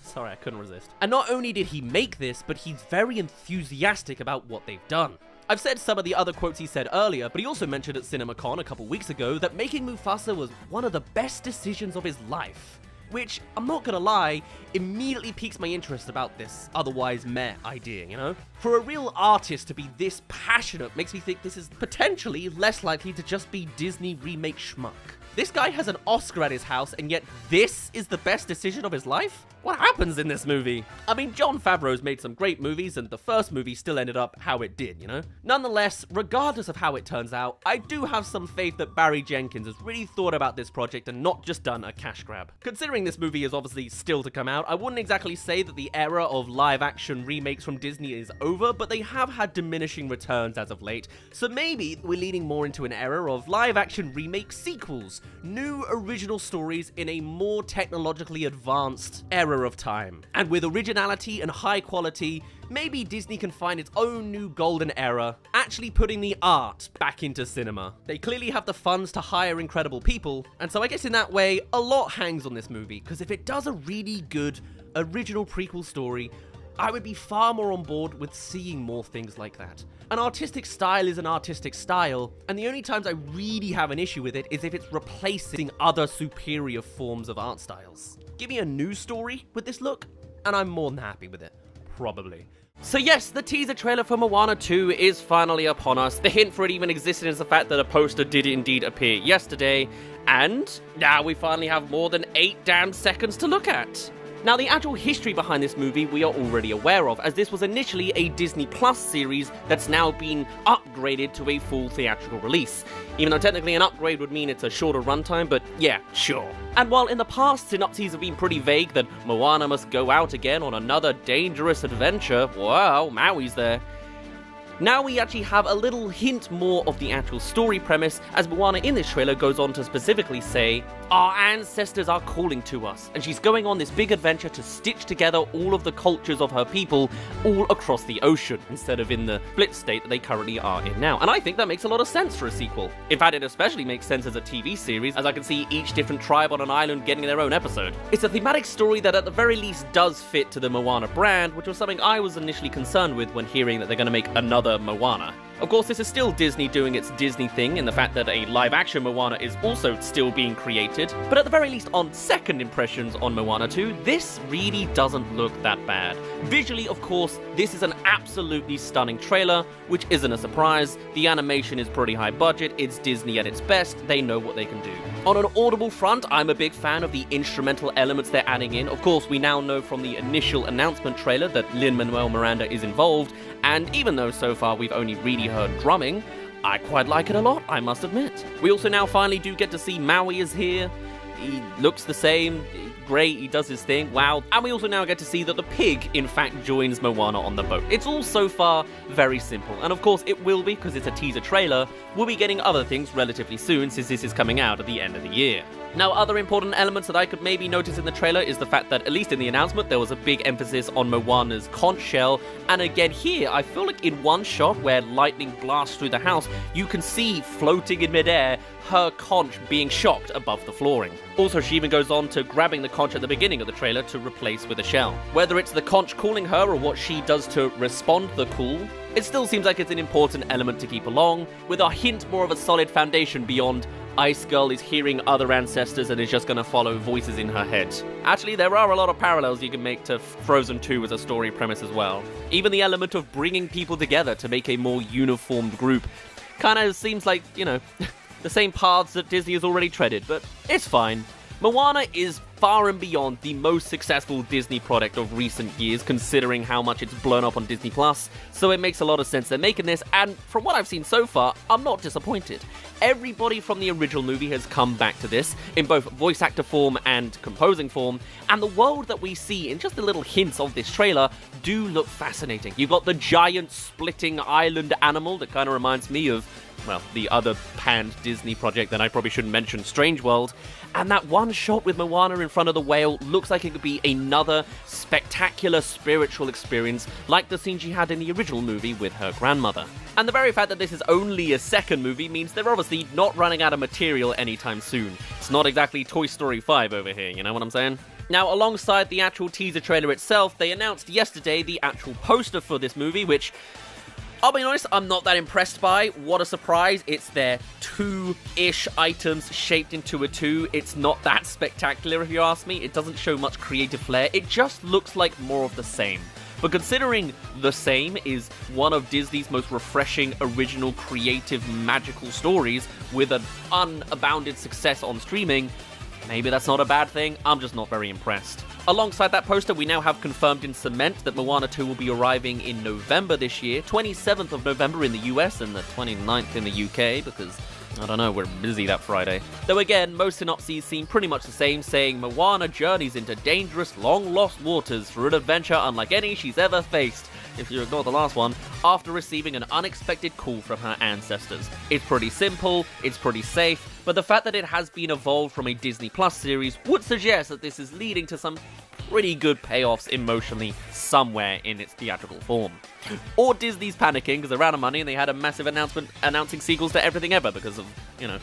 Sorry, I couldn't resist. And not only did he make this, but he's very enthusiastic about what they've done. I've said some of the other quotes he said earlier, but he also mentioned at CinemaCon a couple weeks ago that making Mufasa was one of the best decisions of his life. Which, I'm not gonna lie, immediately piques my interest about this otherwise meh idea, For a real artist to be this passionate makes me think this is potentially less likely to just be Disney remake schmuck. This guy has an Oscar at his house, and yet this is the best decision of his life? What happens in this movie? I mean, Jon Favreau's made some great movies, and the first movie still ended up how it did, Nonetheless, regardless of how it turns out, I do have some faith that Barry Jenkins has really thought about this project and not just done a cash grab. Considering this movie is obviously still to come out, I wouldn't exactly say that the era of live-action remakes from Disney is over, but they have had diminishing returns as of late, so maybe we're leaning more into an era of live-action remake sequels, new original stories in a more technologically advanced era matter of time. And with originality and high quality, maybe Disney can find its own new golden era, actually putting the art back into cinema. They clearly have the funds to hire incredible people, and so I guess in that way, a lot hangs on this movie, because if it does a really good original prequel story, I would be far more on board with seeing more things like that. An artistic style is an artistic style, and the only times I really have an issue with it is if it's replacing other superior forms of art styles. Give me a new story with this look, and I'm more than happy with it. Probably. So yes, the teaser trailer for Moana 2 is finally upon us. The hint for it even existed is the fact that a poster did indeed appear yesterday, and now we finally have more than 8 damn seconds to look at. Now, the actual history behind this movie we are already aware of, as this was initially a Disney Plus series that's now been upgraded to a full theatrical release. Even though technically an upgrade would mean it's a shorter runtime, but yeah, sure. And while in the past synopses have been pretty vague that Moana must go out again on another dangerous adventure, wow, Maui's there. Now we actually have a little hint more of the actual story premise, as Moana in this trailer goes on to specifically say, "Our ancestors are calling to us," and she's going on this big adventure to stitch together all of the cultures of her people all across the ocean, instead of in the split state that they currently are in now. And I think that makes a lot of sense for a sequel. In fact, it especially makes sense as a TV series, as I can see each different tribe on an island getting their own episode. It's a thematic story that at the very least does fit to the Moana brand, which was something I was initially concerned with when hearing that they're going to make another Moana. Of course, this is still Disney doing its Disney thing in the fact that a live-action Moana is also still being created, but at the very least on second impressions on Moana 2, this really doesn't look that bad. Visually, of course, this is an absolutely stunning trailer, which isn't a surprise. The animation is pretty high budget, it's Disney at its best, they know what they can do. On an audible front, I'm a big fan of the instrumental elements they're adding in. Of course, we now know from the initial announcement trailer that Lin-Manuel Miranda is involved, and even though so far we've only really heard drumming, I quite like it a lot, I must admit. We also now finally do get to see Maui is here. He looks the same, great, he does his thing, wow. And we also now get to see that the pig, in fact, joins Moana on the boat. It's all so far very simple, and of course it will be, because it's a teaser trailer. We'll be getting other things relatively soon, since this is coming out at the end of the year. Now, other important elements that I could maybe notice in the trailer is the fact that, at least in the announcement, there was a big emphasis on Moana's conch shell, and again here, I feel like in one shot where lightning blasts through the house, you can see floating in midair her conch being shocked above the flooring. Also, she even goes on to grabbing the conch at the beginning of the trailer to replace with a shell. Whether it's the conch calling her or what she does to respond to the call, it still seems like it's an important element to keep along, with a hint more of a solid foundation beyond Ice Girl is hearing other ancestors and is just gonna follow voices in her head. Actually, there are a lot of parallels you can make to Frozen 2 as a story premise as well. Even the element of bringing people together to make a more uniformed group kinda seems like, you know, the same paths that Disney has already treaded, but it's fine. Moana is far and beyond the most successful Disney product of recent years, considering how much it's blown up on Disney+, so it makes a lot of sense they're making this, and from what I've seen so far, I'm not disappointed. Everybody from the original movie has come back to this, in both voice actor form and composing form, and the world that we see in just the little hints of this trailer do look fascinating. You've got the giant splitting island animal that kind of reminds me of, well, the other panned Disney project that I probably shouldn't mention, Strange World, and that one shot with Moana in front of the whale looks like it could be another spectacular spiritual experience like the scene she had in the original movie with her grandmother. And the very fact that this is only a second movie means they're obviously not running out of material anytime soon. It's not exactly Toy Story 5 over here, you know what I'm saying? Now, alongside the actual teaser trailer itself, they announced yesterday the actual poster for this movie, which, I'll be honest, I'm not that impressed by. What a surprise. It's their 2-ish items shaped into a 2. It's not that spectacular, if you ask me. It doesn't show much creative flair. It just looks like more of the same. But considering The Same is one of Disney's most refreshing, original, creative, magical stories with an unabounded success on streaming, maybe that's not a bad thing. I'm just not very impressed. Alongside that poster, we now have confirmed in cement that Moana 2 will be arriving in November this year, 27th of November in the US and the 29th in the UK, because, I don't know, we're busy that Friday. Though again, most synopses seem pretty much the same, saying Moana journeys into dangerous, long-lost waters for an adventure unlike any she's ever faced, if you ignore the last one, after receiving an unexpected call from her ancestors. It's pretty simple, it's pretty safe, but the fact that it has been evolved from a Disney Plus series would suggest that this is leading to some pretty good payoffs emotionally somewhere in its theatrical form. Or Disney's panicking because they're out of money and they had a massive announcement announcing sequels to everything ever because of, you know,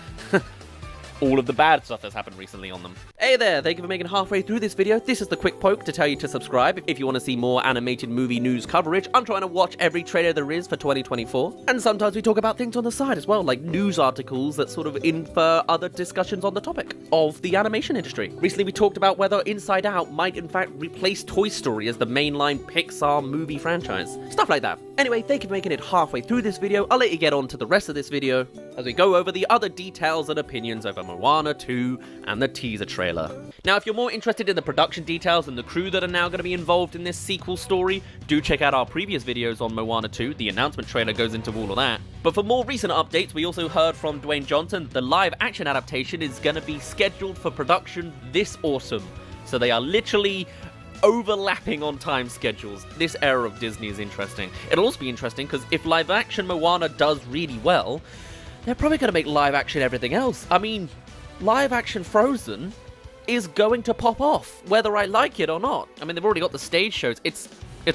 all of the bad stuff that's happened recently on them. Hey there, thank you for making halfway through this video. This is the quick poke to tell you to subscribe if you want to see more animated movie news coverage. I'm trying to watch every trailer there is for 2024. And sometimes we talk about things on the side as well, like news articles that sort of infer other discussions on the topic of the animation industry. Recently we talked about whether Inside Out might in fact replace Toy Story as the mainline Pixar movie franchise. Stuff like that. Anyway, thank you for making it halfway through this video. I'll let you get on to the rest of this video as we go over the other details and opinions over Moana 2 and the teaser trailer. Now, if you're more interested in the production details and the crew that are now going to be involved in this sequel story, do check out our previous videos on Moana 2. The announcement trailer goes into all of that. But for more recent updates, we also heard from Dwayne Johnson the live action adaptation is going to be scheduled for production this autumn. So they are literally overlapping on time schedules. This era of Disney is interesting. It'll also be interesting because if live action Moana does really well, they're probably going to make live action everything else. I mean, live action Frozen is going to pop off, whether I like it or not. I mean, they've already got the stage shows. It's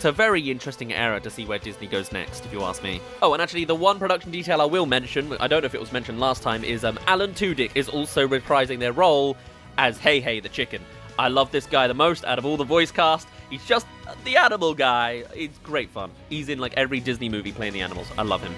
a very interesting era to see where Disney goes next, if you ask me. Oh, and actually, the one production detail I will mention, I don't know if it was mentioned last time, is Alan Tudyk is also reprising their role as Hey Hey the chicken. I love this guy the most out of all the voice cast. He's just the animal guy. It's great fun. He's in like every Disney movie playing the animals. I love him.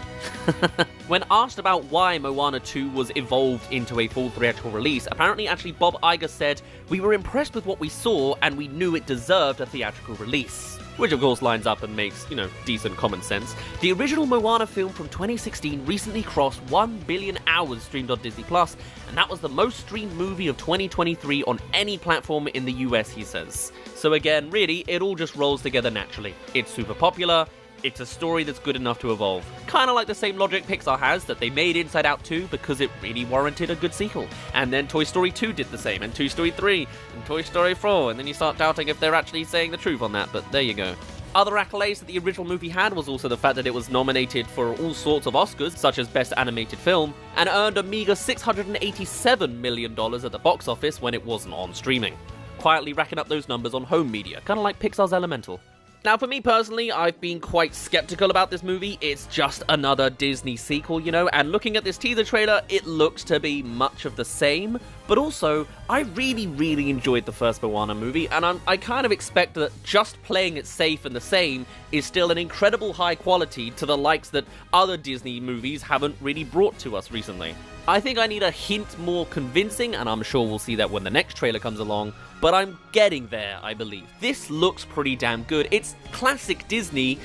When asked about why Moana 2 was evolved into a full theatrical release, apparently actually Bob Iger said, "We were impressed with what we saw and we knew it deserved a theatrical release." Which of course lines up and makes, you know, decent common sense. The original Moana film from 2016 recently crossed 1 billion hours streamed on Disney+, and that was the most streamed movie of 2023 on any platform in the US, he says. So again, really, it all just rolls together naturally. It's super popular, it's a story that's good enough to evolve. Kinda like the same logic Pixar has, that they made Inside Out 2 because it really warranted a good sequel. And then Toy Story 2 did the same, and Toy Story 3, and Toy Story 4, and then you start doubting if they're actually saying the truth on that, but there you go. Other accolades that the original movie had was also the fact that it was nominated for all sorts of Oscars, such as Best Animated Film, and earned a meager $687 million at the box office when it wasn't on streaming. Quietly racking up those numbers on home media, kinda like Pixar's Elemental. Now, for me personally, I've been quite skeptical about this movie. It's just another Disney sequel, you know, and looking at this teaser trailer, it looks to be much of the same. But also, I really enjoyed the first Moana movie, and I kind of expect that just playing it safe and the same is still an incredible high quality to the likes that other Disney movies haven't really brought to us recently. I think I need a hint more convincing, and I'm sure we'll see that when the next trailer comes along, but I'm getting there, I believe. This looks pretty damn good. It's classic Disney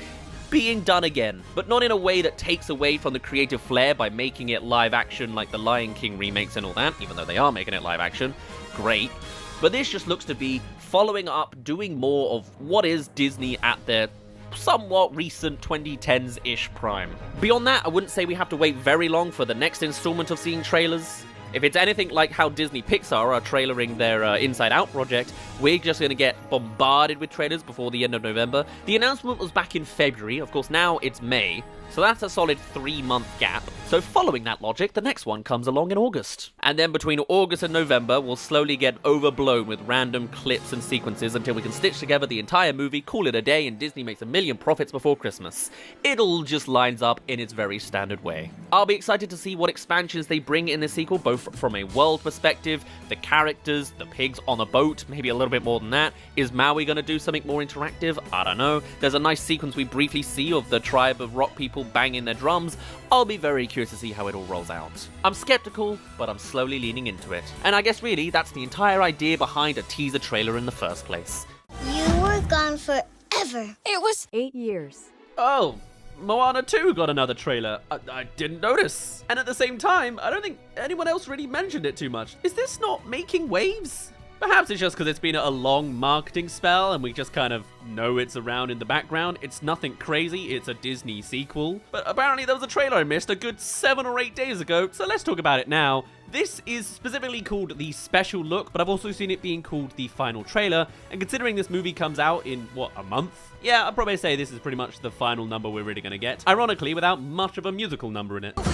being done again, but not in a way that takes away from the creative flair by making it live action like the Lion King remakes and all that, even though they are making it live action. Great. But this just looks to be following up, doing more of what is Disney at their somewhat recent 2010s-ish prime. Beyond that, I wouldn't say we have to wait very long for the next installment of seeing trailers. If it's anything like how Disney Pixar are trailering their Inside Out project, we're just going to get bombarded with trailers before the end of November. The announcement was back in February, of course now it's May, so that's a solid 3-month gap. So following that logic, the next one comes along in August. And then between August and November, we'll slowly get overblown with random clips and sequences until we can stitch together the entire movie, call it a day, and Disney makes $1 million profits before Christmas. It all just lines up in its very standard way. I'll be excited to see what expansions they bring in this sequel, both from a world perspective, the characters, the pigs on a boat, maybe a little bit more than that. Is Maui gonna do something more interactive? I don't know. There's a nice sequence we briefly see of the tribe of rock people banging their drums. I'll be very curious to see how it all rolls out. I'm skeptical, but I'm slowly leaning into it. And I guess really, that's the entire idea behind a teaser trailer in the first place. You were gone forever. It was 8 years. Oh, Moana 2 got another trailer. I didn't notice. And at the same time, I don't think anyone else really mentioned it too much. Is this not making waves? Perhaps it's just because it's been a long marketing spell and we just kind of know it's around in the background. It's nothing crazy, it's a Disney sequel. But apparently there was a trailer I missed a good 7 or 8 days ago, so let's talk about it now. This is specifically called the Special Look, but I've also seen it being called the Final Trailer, and considering this movie comes out in, what, a month? Yeah, I'd probably say this is pretty much the final number we're really gonna get. Ironically, without much of a musical number in it. We're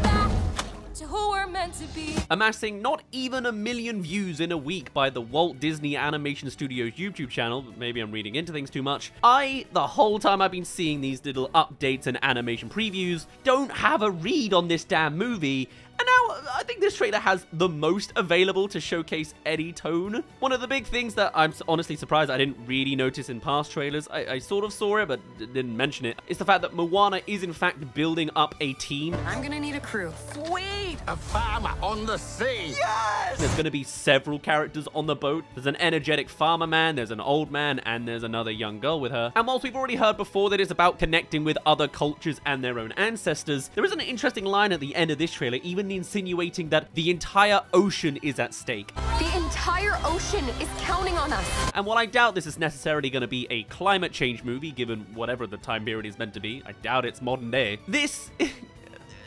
back to who we're were meant to be. Amassing not even 1 million views in a week by the Walt Disney Animation Studios YouTube channel, but maybe I'm reading into things too much. The whole time I've been seeing these little updates and animation previews, don't have a read on this damn movie. And now, I think this trailer has the most available to showcase Eddie Tone. One of the big things that I'm honestly surprised I didn't really notice in past trailers, I sort of saw it but didn't mention it, is the fact that Moana is in fact building up a team. I'm gonna need a crew. Sweet! A farmer on the sea! There's going to be several characters on the boat. There's an energetic farmer man, there's an old man, and there's another young girl with her. And whilst we've already heard before that it's about connecting with other cultures and their own ancestors, there is an interesting line at the end of this trailer, even insinuating that the entire ocean is at stake. The entire ocean is counting on us. And while I doubt this is necessarily going to be a climate change movie, given whatever the time period is meant to be, I doubt it's modern day, this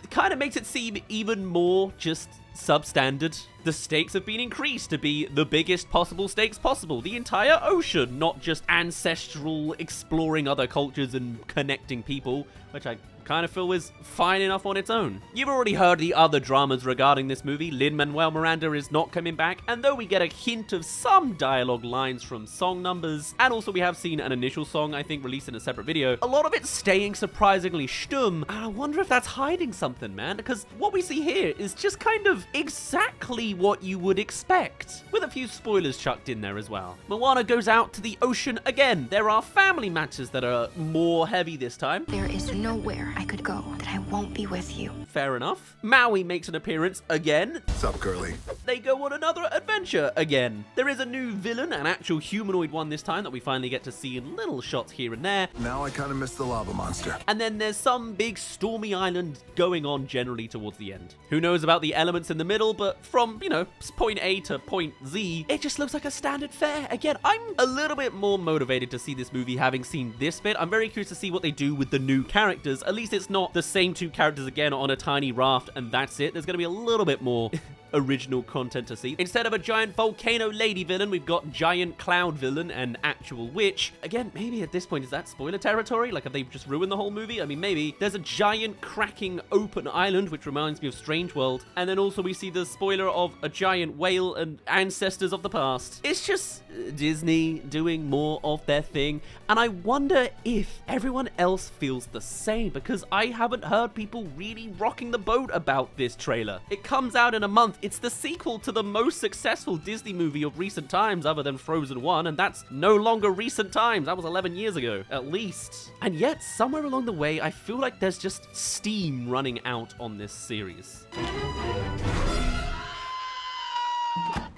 kind of makes it seem even more just substandard. The stakes have been increased to be the biggest possible stakes possible. The entire ocean, not just ancestral exploring other cultures and connecting people, which I kind of feel is fine enough on its own. You've already heard the other dramas regarding this movie. Lin-Manuel Miranda is not coming back, and though we get a hint of some dialogue lines from song numbers, and also we have seen an initial song, I think, released in a separate video, a lot of it's staying surprisingly stumm, and I wonder if that's hiding something, man, because what we see here is just kind of exactly what you would expect, with a few spoilers chucked in there as well. Moana goes out to the ocean again. There are family matters that are more heavy this time. There is nowhere I could go that I won't be with you. Fair enough. Maui makes an appearance again. What's up, girlie? They go on another adventure again. There is a new villain, an actual humanoid one this time that we finally get to see in little shots here and there. Now I kind of miss the lava monster. And then there's some big stormy island going on generally towards the end. Who knows about the elements in the middle, but from, you know, point A to point Z, it just looks like a standard fare. Again, I'm a little bit more motivated to see this movie having seen this bit. I'm very curious to see what they do with the new characters. At least it's not the same two characters again on a tiny raft and that's it. There's going to be a little bit more original content to see. Instead of a giant volcano lady villain, we've got giant cloud villain and actual witch. Again, maybe at this point, is that spoiler territory? Like, have they just ruined the whole movie? I mean, maybe. There's a giant cracking open island, which reminds me of Strange World. And then also we see the spoiler of a giant whale and ancestors of the past. It's just Disney doing more of their thing. And I wonder if everyone else feels the same, because I haven't heard people really rocking the boat about this trailer. It comes out in a month. It's the sequel to the most successful Disney movie of recent times other than Frozen 1, and that's no longer recent times. That was 11 years ago, at least. And yet, somewhere along the way, I feel like there's just steam running out on this series.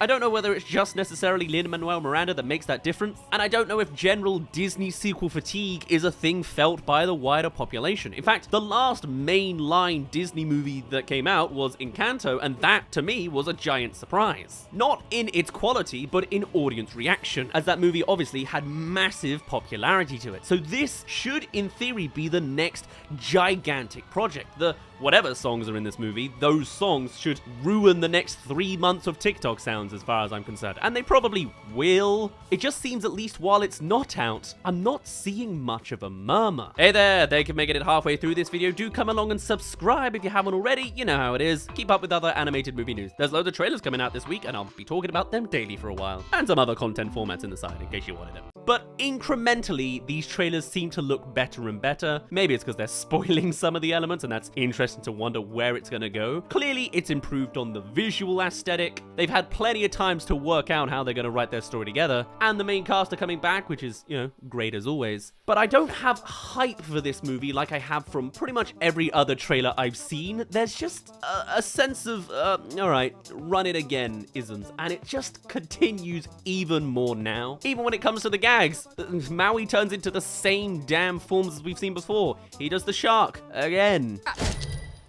I don't know whether it's just necessarily Lin-Manuel Miranda that makes that difference, and I don't know if general Disney sequel fatigue is a thing felt by the wider population. In fact, the last mainline Disney movie that came out was Encanto, and that, to me, was a giant surprise. Not in its quality, but in audience reaction, as that movie obviously had massive popularity to it. So this should, in theory, be the next gigantic project. The whatever songs are in this movie, those songs should ruin the next 3 months of TikTok sounds as far as I'm concerned. And they probably will. It just seems, at least while it's not out, I'm not seeing much of a murmur. Hey there, thank you for making it halfway through this video. Do come along and subscribe if you haven't already. You know how it is. Keep up with other animated movie news. There's loads of trailers coming out this week, and I'll be talking about them daily for a while. And some other content formats in the side, in case you wanted them. But incrementally, these trailers seem to look better and better. Maybe it's because they're spoiling some of the elements, and that's interesting to wonder where it's gonna go. Clearly, it's improved on the visual aesthetic. They've had plenty of times to work out how they're gonna write their story together, and the main cast are coming back, which is, you know, great as always. But I don't have hype for this movie like I have from pretty much every other trailer I've seen. There's just a sense of, alright, run it again, isn't, and it just continues even more now. Even when it comes to the gags, Maui turns into the same damn forms as we've seen before. He does the shark again.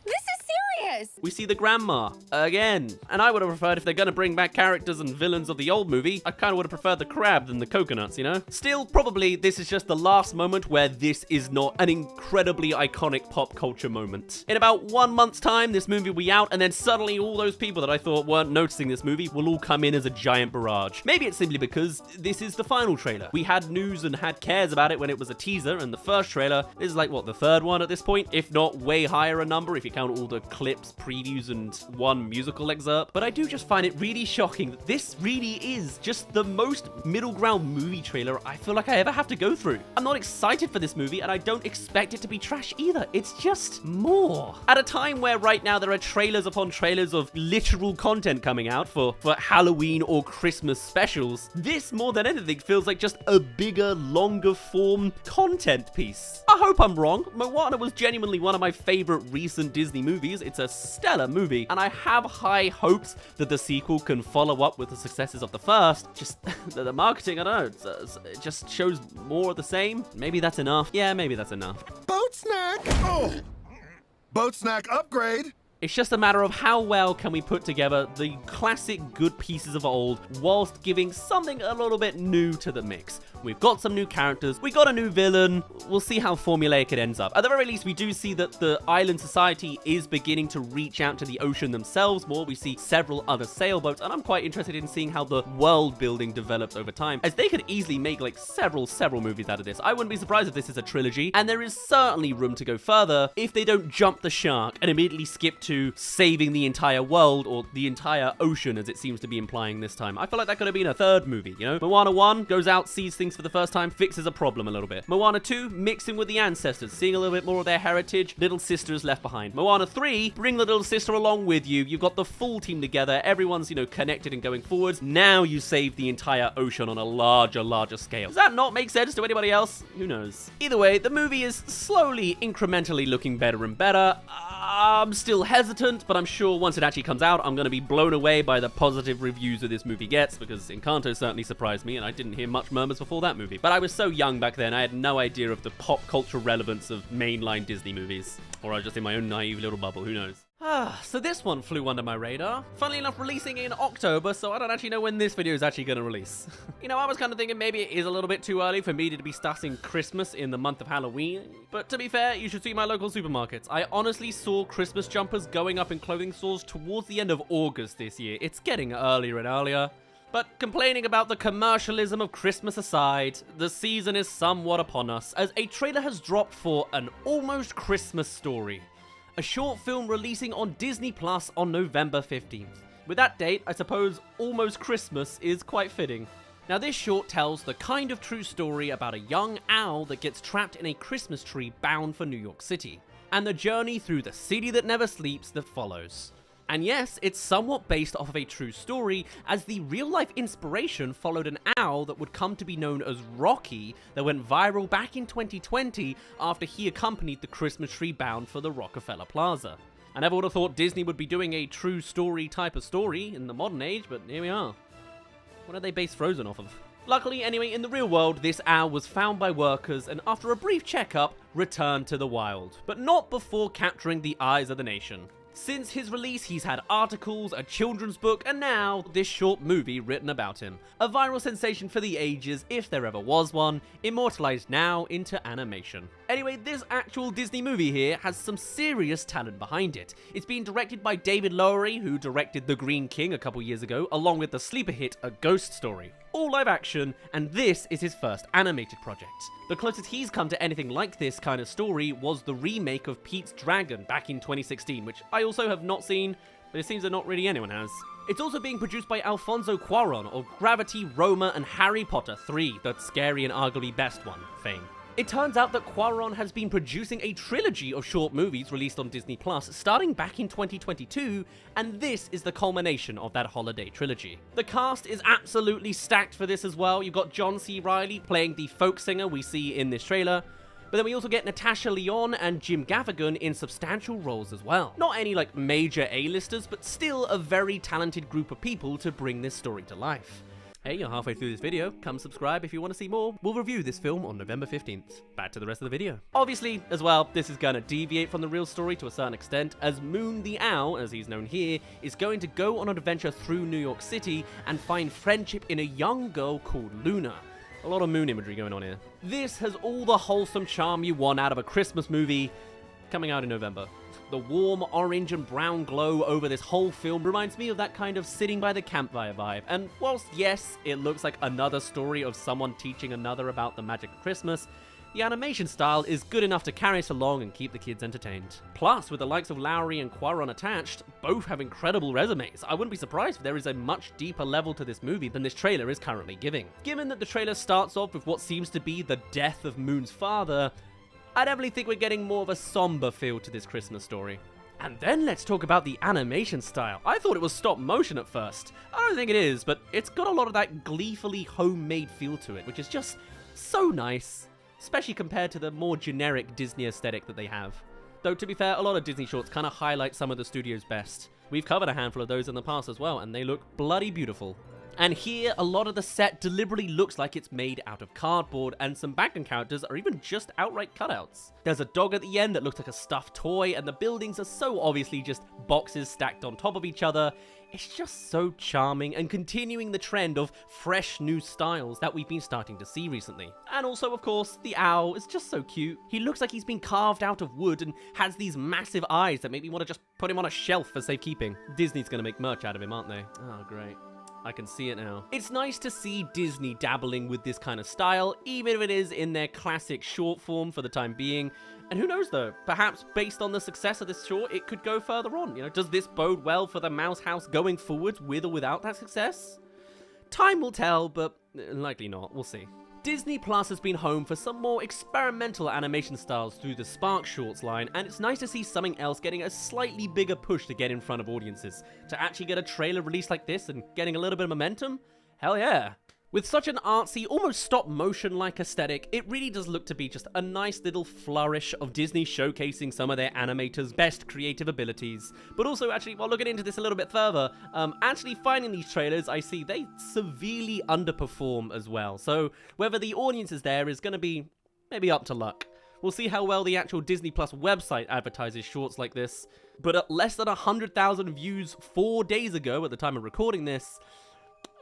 This is serious. We see the grandma again. And I would have preferred, if they're gonna bring back characters and villains of the old movie, I kind of would have preferred the crab than the coconuts, you know? Still, probably this is just the last moment where this is not an incredibly iconic pop culture moment. In about 1 month's time, this movie will be out, and then suddenly all those people that I thought weren't noticing this movie will all come in as a giant barrage. Maybe it's simply because this is the final trailer. We had news and had cares about it when it was a teaser, and the first trailer is like, what, the third one at this point? If not way higher a number, if you count all the clips trailers, previews, and one musical excerpt, but I do just find it really shocking that this really is just the most middle ground movie trailer I feel like I ever have to go through. I'm not excited for this movie, and I don't expect it to be trash either. It's just more. At a time where right now there are trailers upon trailers of literal content coming out for Halloween or Christmas specials, this more than anything feels like just a bigger, longer form content piece. I hope I'm wrong. Moana was genuinely one of my favorite recent Disney movies. It's a stellar movie, and I have high hopes that the sequel can follow up with the successes of the first. Just the marketing, I don't know, it just shows more of the same. Maybe that's enough. Yeah, maybe that's enough. Boat snack! Oh! Boat snack upgrade! It's just a matter of how well can we put together the classic good pieces of old whilst giving something a little bit new to the mix. We've got some new characters, we got a new villain, we'll see how formulaic it ends up. At the very least, we do see that the island society is beginning to reach out to the ocean themselves more. We see several other sailboats, and I'm quite interested in seeing how the world building develops over time, as they could easily make like several movies out of this. I wouldn't be surprised if this is a trilogy, and there is certainly room to go further if they don't jump the shark and immediately skip to saving the entire world or the entire ocean, as it seems to be implying this time. I feel like that could have been a third movie, you know? Moana 1 goes out, sees things for the first time, fixes a problem a little bit. Moana 2, mixing with the ancestors, seeing a little bit more of their heritage. Little sister is left behind. Moana 3, bring the little sister along with you. You've got the full team together. Everyone's, you know, connected and going forwards. Now you save the entire ocean on a larger scale. Does that not make sense to anybody else? Who knows? Either way, the movie is slowly, incrementally looking better and better. I'm still hesitant, but I'm sure once it actually comes out, I'm going to be blown away by the positive reviews that this movie gets, because Encanto certainly surprised me, and I didn't hear much murmurs before that movie. But I was so young back then, I had no idea of the pop culture relevance of mainline Disney movies. Or I was just in my own naive little bubble, who knows? So this one flew under my radar. Funnily enough, releasing in October, so I don't actually know when this video is actually going to release. You know, I was kind of thinking maybe it is a little bit too early for me to be starting Christmas in the month of Halloween. But to be fair, you should see my local supermarkets. I honestly saw Christmas jumpers going up in clothing stores towards the end of August this year. It's getting earlier and earlier. But complaining about the commercialism of Christmas aside, the season is somewhat upon us, as a trailer has dropped for An Almost Christmas Story, a short film releasing on Disney Plus on November 15th. With that date, I suppose Almost Christmas is quite fitting. Now, this short tells the kind of true story about a young owl that gets trapped in a Christmas tree bound for New York City, and the journey through the city that never sleeps that follows. And yes, it's somewhat based off of a true story, as the real-life inspiration followed an owl that would come to be known as Rocky that went viral back in 2020 after he accompanied the Christmas tree bound for the Rockefeller Plaza. I never would have thought Disney would be doing a true story type of story in the modern age, but here we are. What are they based Frozen off of? Luckily, anyway, in the real world, this owl was found by workers and after a brief checkup, returned to the wild, but not before capturing the eyes of the nation. Since his release, he's had articles, a children's book, and now this short movie written about him. A viral sensation for the ages, if there ever was one, immortalized now into animation. Anyway, this actual Disney movie here has some serious talent behind it. It's being directed by David Lowery, who directed The Green King a couple years ago, along with the sleeper hit A Ghost Story. All live action, and this is his first animated project. The closest he's come to anything like this kind of story was the remake of Pete's Dragon back in 2016, which I also have not seen, but it seems that not really anyone has. It's also being produced by Alfonso Cuarón of Gravity, Roma, and Harry Potter 3, the scary and arguably best one, fame. It turns out that Cuarón has been producing a trilogy of short movies released on Disney Plus starting back in 2022, and this is the culmination of that holiday trilogy. The cast is absolutely stacked for this as well. You've got John C. Reilly playing the folk singer we see in this trailer, but then we also get Natasha Lyonne and Jim Gaffigan in substantial roles as well. Not any like major A-listers, but still a very talented group of people to bring this story to life. Hey, you're halfway through this video, come subscribe if you want to see more. We'll review this film on November 15th. Back to the rest of the video. Obviously, as well, this is going to deviate from the real story to a certain extent, as Moon the Owl, as he's known here, is going to go on an adventure through New York City and find friendship in a young girl called Luna. A lot of Moon imagery going on here. This has all the wholesome charm you want out of a Christmas movie, coming out in November. The warm orange and brown glow over this whole film reminds me of that kind of sitting by the campfire vibe. And whilst yes, it looks like another story of someone teaching another about the magic of Christmas, the animation style is good enough to carry us along and keep the kids entertained. Plus, with the likes of Lowry and Quaron attached, both have incredible resumes. I wouldn't be surprised if there is a much deeper level to this movie than this trailer is currently giving. Given that the trailer starts off with what seems to be the death of Moon's father, I definitely think we're getting more of a somber feel to this Christmas story. And then let's talk about the animation style. I thought it was stop motion at first. I don't think it is, but it's got a lot of that gleefully homemade feel to it, which is just so nice, especially compared to the more generic Disney aesthetic that they have. Though to be fair, a lot of Disney shorts kind of highlight some of the studio's best. We've covered a handful of those in the past as well, and they look bloody beautiful. And here, a lot of the set deliberately looks like it's made out of cardboard, and some background characters are even just outright cutouts. There's a dog at the end that looks like a stuffed toy, and the buildings are so obviously just boxes stacked on top of each other. It's just so charming and continuing the trend of fresh new styles that we've been starting to see recently. And also, of course, the owl is just so cute. He looks like he's been carved out of wood and has these massive eyes that make me want to just put him on a shelf for safekeeping. Disney's gonna make merch out of him, aren't they? Oh, great. I can see it now. It's nice to see Disney dabbling with this kind of style, even if it is in their classic short form for the time being. And who knows though, perhaps based on the success of this short, it could go further on. You know, does this bode well for the Mouse House going forward with or without that success? Time will tell, but likely not. We'll see. Disney Plus has been home for some more experimental animation styles through the Spark Shorts line, and it's nice to see something else getting a slightly bigger push to get in front of audiences. To actually get a trailer released like this and getting a little bit of momentum? Hell yeah. With such an artsy, almost stop-motion-like aesthetic, it really does look to be just a nice little flourish of Disney showcasing some of their animators' best creative abilities. But also, actually, while looking into this a little bit further, actually finding these trailers, I see they severely underperform as well. So whether the audience is there is going to be maybe up to luck. We'll see how well the actual Disney Plus website advertises shorts like this. But at less than 100,000 views 4 days ago at the time of recording this,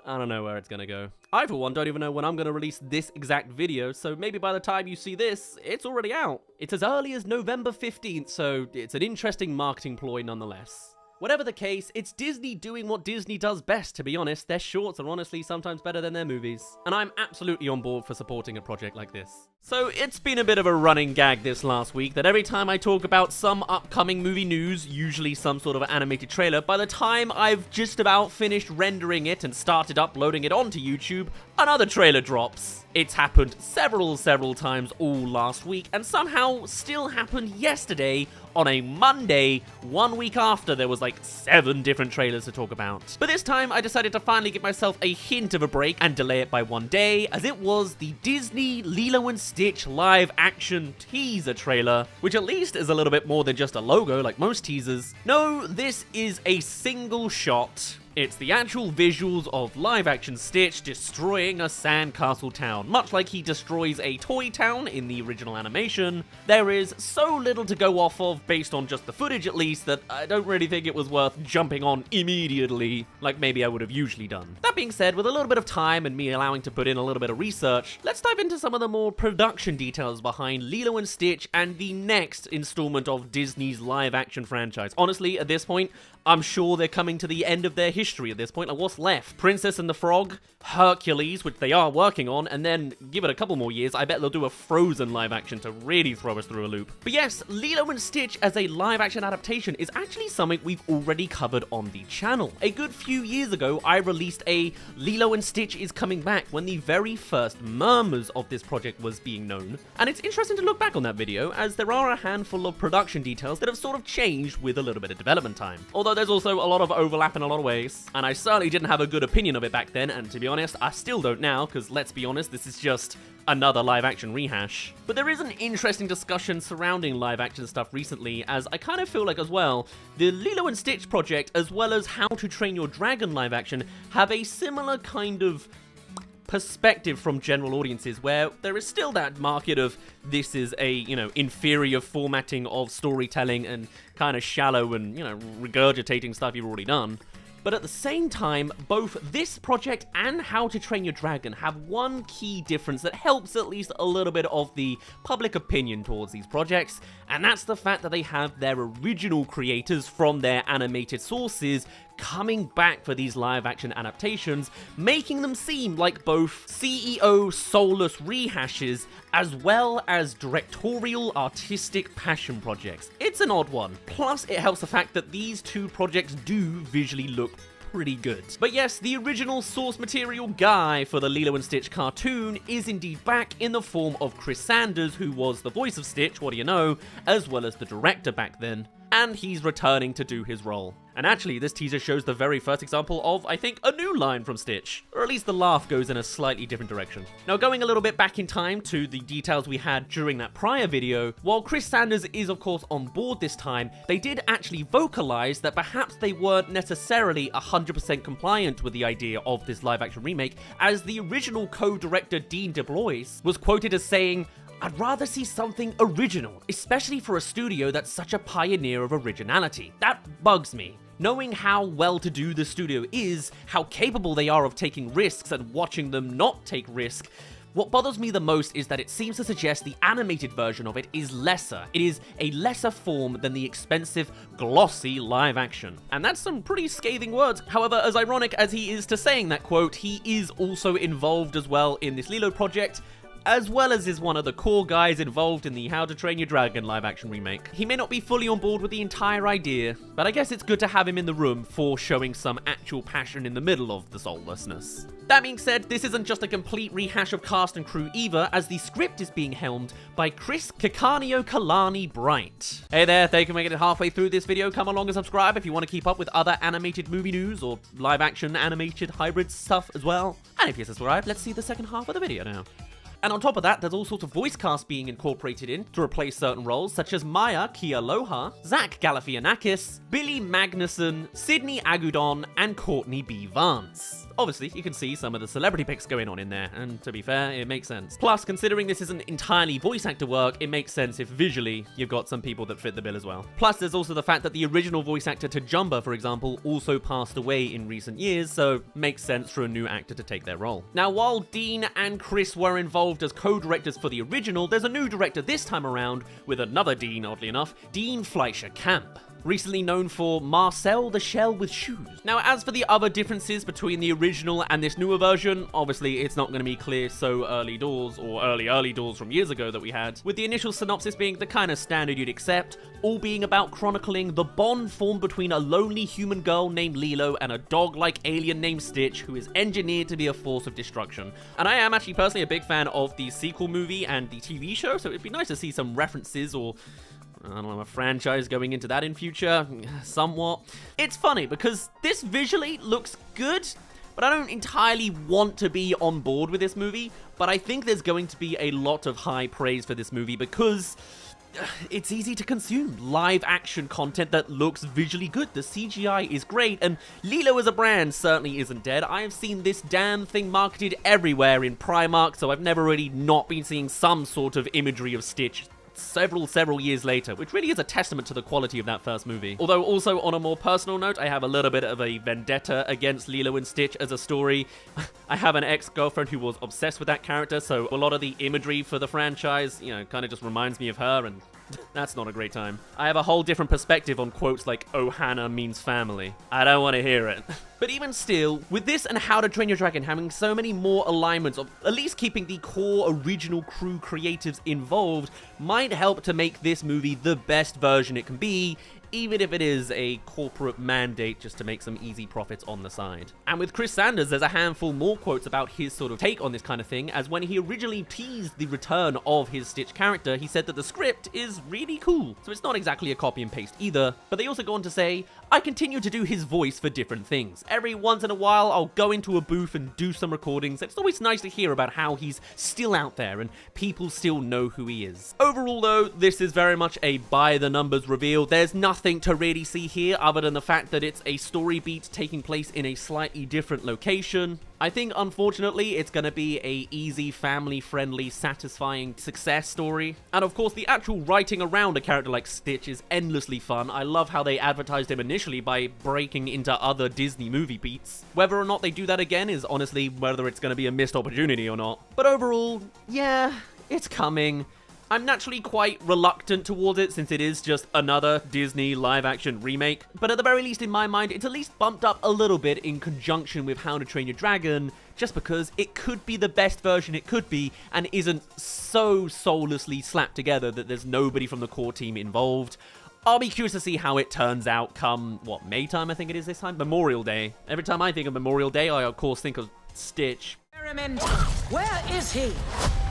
I don't know where it's gonna go. I, for one, don't even know when I'm gonna release this exact video, so maybe by the time you see this, it's already out. It's as early as November 15th, so it's an interesting marketing ploy nonetheless. Whatever the case, it's Disney doing what Disney does best, to be honest. Their shorts are honestly sometimes better than their movies. And I'm absolutely on board for supporting a project like this. So it's been a bit of a running gag this last week that every time I talk about some upcoming movie news, usually some sort of animated trailer, by the time I've just about finished rendering it and started uploading it onto YouTube, another trailer drops. It's happened several times all last week, and somehow still happened yesterday on a Monday, 1 week after there was like 7 different trailers to talk about. But this time I decided to finally give myself a hint of a break and delay it by 1 day, as it was the Disney Lilo & Stitch live action teaser trailer, which at least is a little bit more than just a logo like most teasers. No, this is a single shot. It's the actual visuals of live-action Stitch destroying a sandcastle town. Much like he destroys a toy town in the original animation, there is so little to go off of, based on just the footage at least, that I don't really think it was worth jumping on immediately, like maybe I would have usually done. That being said, with a little bit of time and me allowing to put in a little bit of research, let's dive into some of the more production details behind Lilo & Stitch and the next installment of Disney's live-action franchise. Honestly, at this point, I'm sure they're coming to the end of their history at this point. Like, what's left? Princess and the Frog, Hercules, which they are working on, and then give it a couple more years, I bet they'll do a Frozen live action to really throw us through a loop. But yes, Lilo & Stitch as a live action adaptation is actually something we've already covered on the channel. A good few years ago, I released a Lilo & Stitch is Coming Back when the very first murmurs of this project was being known. And it's interesting to look back on that video, as there are a handful of production details that have sort of changed with a little bit of development time. Although there's also a lot of overlap in a lot of ways, and I certainly didn't have a good opinion of it back then, and to be honest, I still don't now, because let's be honest, this is just another live-action rehash. But there is an interesting discussion surrounding live-action stuff recently, as I kind of feel like as well, the Lilo & Stitch project, as well as How to Train Your Dragon live-action, have a similar kind of perspective from general audiences, where there is still that market of this is a, you know, inferior formatting of storytelling and kind of shallow and, you know, regurgitating stuff you've already done. But at the same time, both this project and How to Train Your Dragon have one key difference that helps at least a little bit of the public opinion towards these projects, and that's the fact that they have their original creators from their animated sources coming back for these live-action adaptations, making them seem like both CEO soulless rehashes as well as directorial artistic passion projects. It's an odd one. Plus, it helps the fact that these two projects do visually look pretty good. But yes, the original source material guy for the Lilo & Stitch cartoon is indeed back in the form of Chris Sanders, who was the voice of Stitch, what do you know, as well as the director back then. And he's returning to do his role. And actually, this teaser shows the very first example of, I think, a new line from Stitch. Or at least the laugh goes in a slightly different direction. Now, going a little bit back in time to the details we had during that prior video, while Chris Sanders is of course on board this time, they did actually vocalize that perhaps they weren't necessarily 100% compliant with the idea of this live-action remake, as the original co-director Dean DeBlois was quoted as saying, "I'd rather see something original, especially for a studio that's such a pioneer of originality. That bugs me. Knowing how well-to-do the studio is, how capable they are of taking risks and watching them not take risk, what bothers me the most is that it seems to suggest the animated version of it is lesser. It is a lesser form than the expensive, glossy live action." And that's some pretty scathing words. However, as ironic as he is to saying that quote, he is also involved as well in this Lilo project, as well as is one of the core guys involved in the How to Train Your Dragon live-action remake. He may not be fully on board with the entire idea, but I guess it's good to have him in the room for showing some actual passion in the middle of the soullessness. That being said, this isn't just a complete rehash of cast and crew either, as the script is being helmed by Chris Cacanio Kalani Bright. Hey there, thank you for making it halfway through this video. Come along and subscribe if you want to keep up with other animated movie news or live-action animated hybrid stuff as well. And if you're subscribed, let's see the second half of the video now. And on top of that, there's all sorts of voice casts being incorporated in to replace certain roles, such as Maya Kealoha, Zach Galifianakis, Billy Magnuson, Sydney Agudon, and Courtney B. Vance. Obviously, you can see some of the celebrity picks going on in there, and to be fair, it makes sense. Plus, considering this isn't entirely voice actor work, it makes sense if visually you've got some people that fit the bill as well. Plus, there's also the fact that the original voice actor Tajumba, for example, also passed away in recent years, so makes sense for a new actor to take their role. Now, while Dean and Chris were involved as co-directors for the original, there's a new director this time around, with another Dean, oddly enough, Dean Fleischer Camp, recently known for Marcel the Shell with Shoes. Now, as for the other differences between the original and this newer version, obviously it's not going to be clear so early doors, or early doors from years ago that we had, with the initial synopsis being the kind of standard you'd accept, all being about chronicling the bond formed between a lonely human girl named Lilo and a dog-like alien named Stitch, who is engineered to be a force of destruction. And I am actually personally a big fan of the sequel movie and the TV show, so it'd be nice to see some references or I don't know, a franchise going into that in future, somewhat. It's funny because this visually looks good, but I don't entirely want to be on board with this movie, but I think there's going to be a lot of high praise for this movie because it's easy to consume live action content that looks visually good. The CGI is great, and Lilo as a brand certainly isn't dead. I have seen this damn thing marketed everywhere in Primark, so I've never really not been seeing some sort of imagery of Stitch several years later, which really is a testament to the quality of that first movie. Although also on a more personal note, I have a little bit of a vendetta against Lilo and Stitch as a story. I have an ex-girlfriend who was obsessed with that character, so a lot of the imagery for the franchise, you know, kind of just reminds me of her, and that's not a great time. I have a whole different perspective on quotes like Ohana means family. I don't want to hear it. But even still, with this and How to Train Your Dragon having so many more alignments of at least keeping the core original crew creatives involved might help to make this movie the best version it can be, even if it is a corporate mandate just to make some easy profits on the side. And with Chris Sanders, there's a handful more quotes about his sort of take on this kind of thing, as when he originally teased the return of his Stitch character, he said that the script is really cool. So it's not exactly a copy and paste either, but they also go on to say, I continue to do his voice for different things. Every once in a while, I'll go into a booth and do some recordings. It's always nice to hear about how he's still out there and people still know who he is. Overall though, this is very much a by the numbers reveal. There's nothing to really see here other than the fact that it's a story beat taking place in a slightly different location. I think, unfortunately, it's going to be a easy, family-friendly, satisfying success story. And of course, the actual writing around a character like Stitch is endlessly fun. I love how they advertised him initially by breaking into other Disney movie beats. Whether or not they do that again is honestly whether it's going to be a missed opportunity or not. But overall, yeah, it's coming. I'm naturally quite reluctant towards it since it is just another Disney live-action remake, but at the very least in my mind, it's at least bumped up a little bit in conjunction with How to Train Your Dragon, just because it could be the best version it could be and isn't so soullessly slapped together that there's nobody from the core team involved. I'll be curious to see how it turns out come, what, May time I think it is this time? Memorial Day. Every time I think of Memorial Day, I of course think of Stitch. Where is he?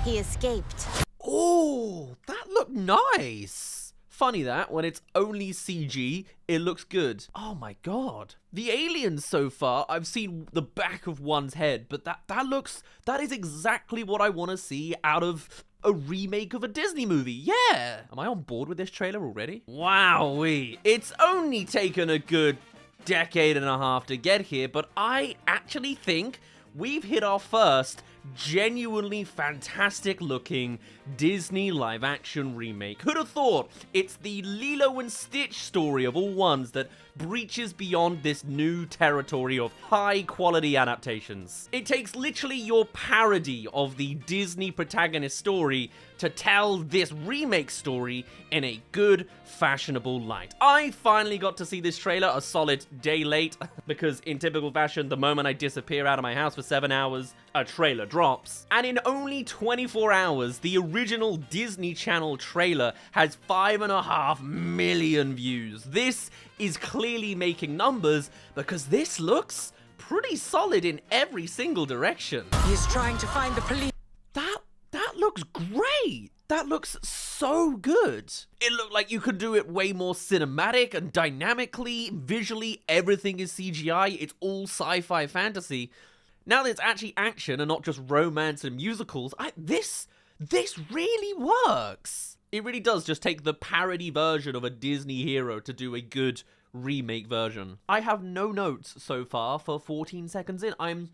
He escaped. Oh, that looked nice. Funny that, when it's only CG, it looks good. Oh my god. The aliens so far, I've seen the back of one's head, but that is exactly what I want to see out of a remake of a Disney movie. Yeah. Am I on board with this trailer already? Wowee. It's only taken a good decade and a half to get here, but I actually think we've hit our first genuinely fantastic looking Disney live action remake. Who'd have thought? It's the Lilo and Stitch story of all ones that breaches beyond this new territory of high quality adaptations. It takes literally your parody of the Disney protagonist story to tell this remake story in a good, fashionable light. I finally got to see this trailer a solid day late because in typical fashion, the moment I disappear out of my house for 7 hours, a trailer drops. And in only 24 hours, the original Disney Channel trailer has 5.5 million views. This is clearly making numbers because this looks pretty solid in every single direction. He's trying to find the police. That looks great. That looks so good. It looked like you could do it way more cinematic and dynamically. Visually, everything is CGI. It's all sci-fi fantasy. Now that it's actually action and not just romance and musicals, this really works. It really does just take the parody version of a Disney hero to do a good remake version. I have no notes so far for 14 seconds in. I'm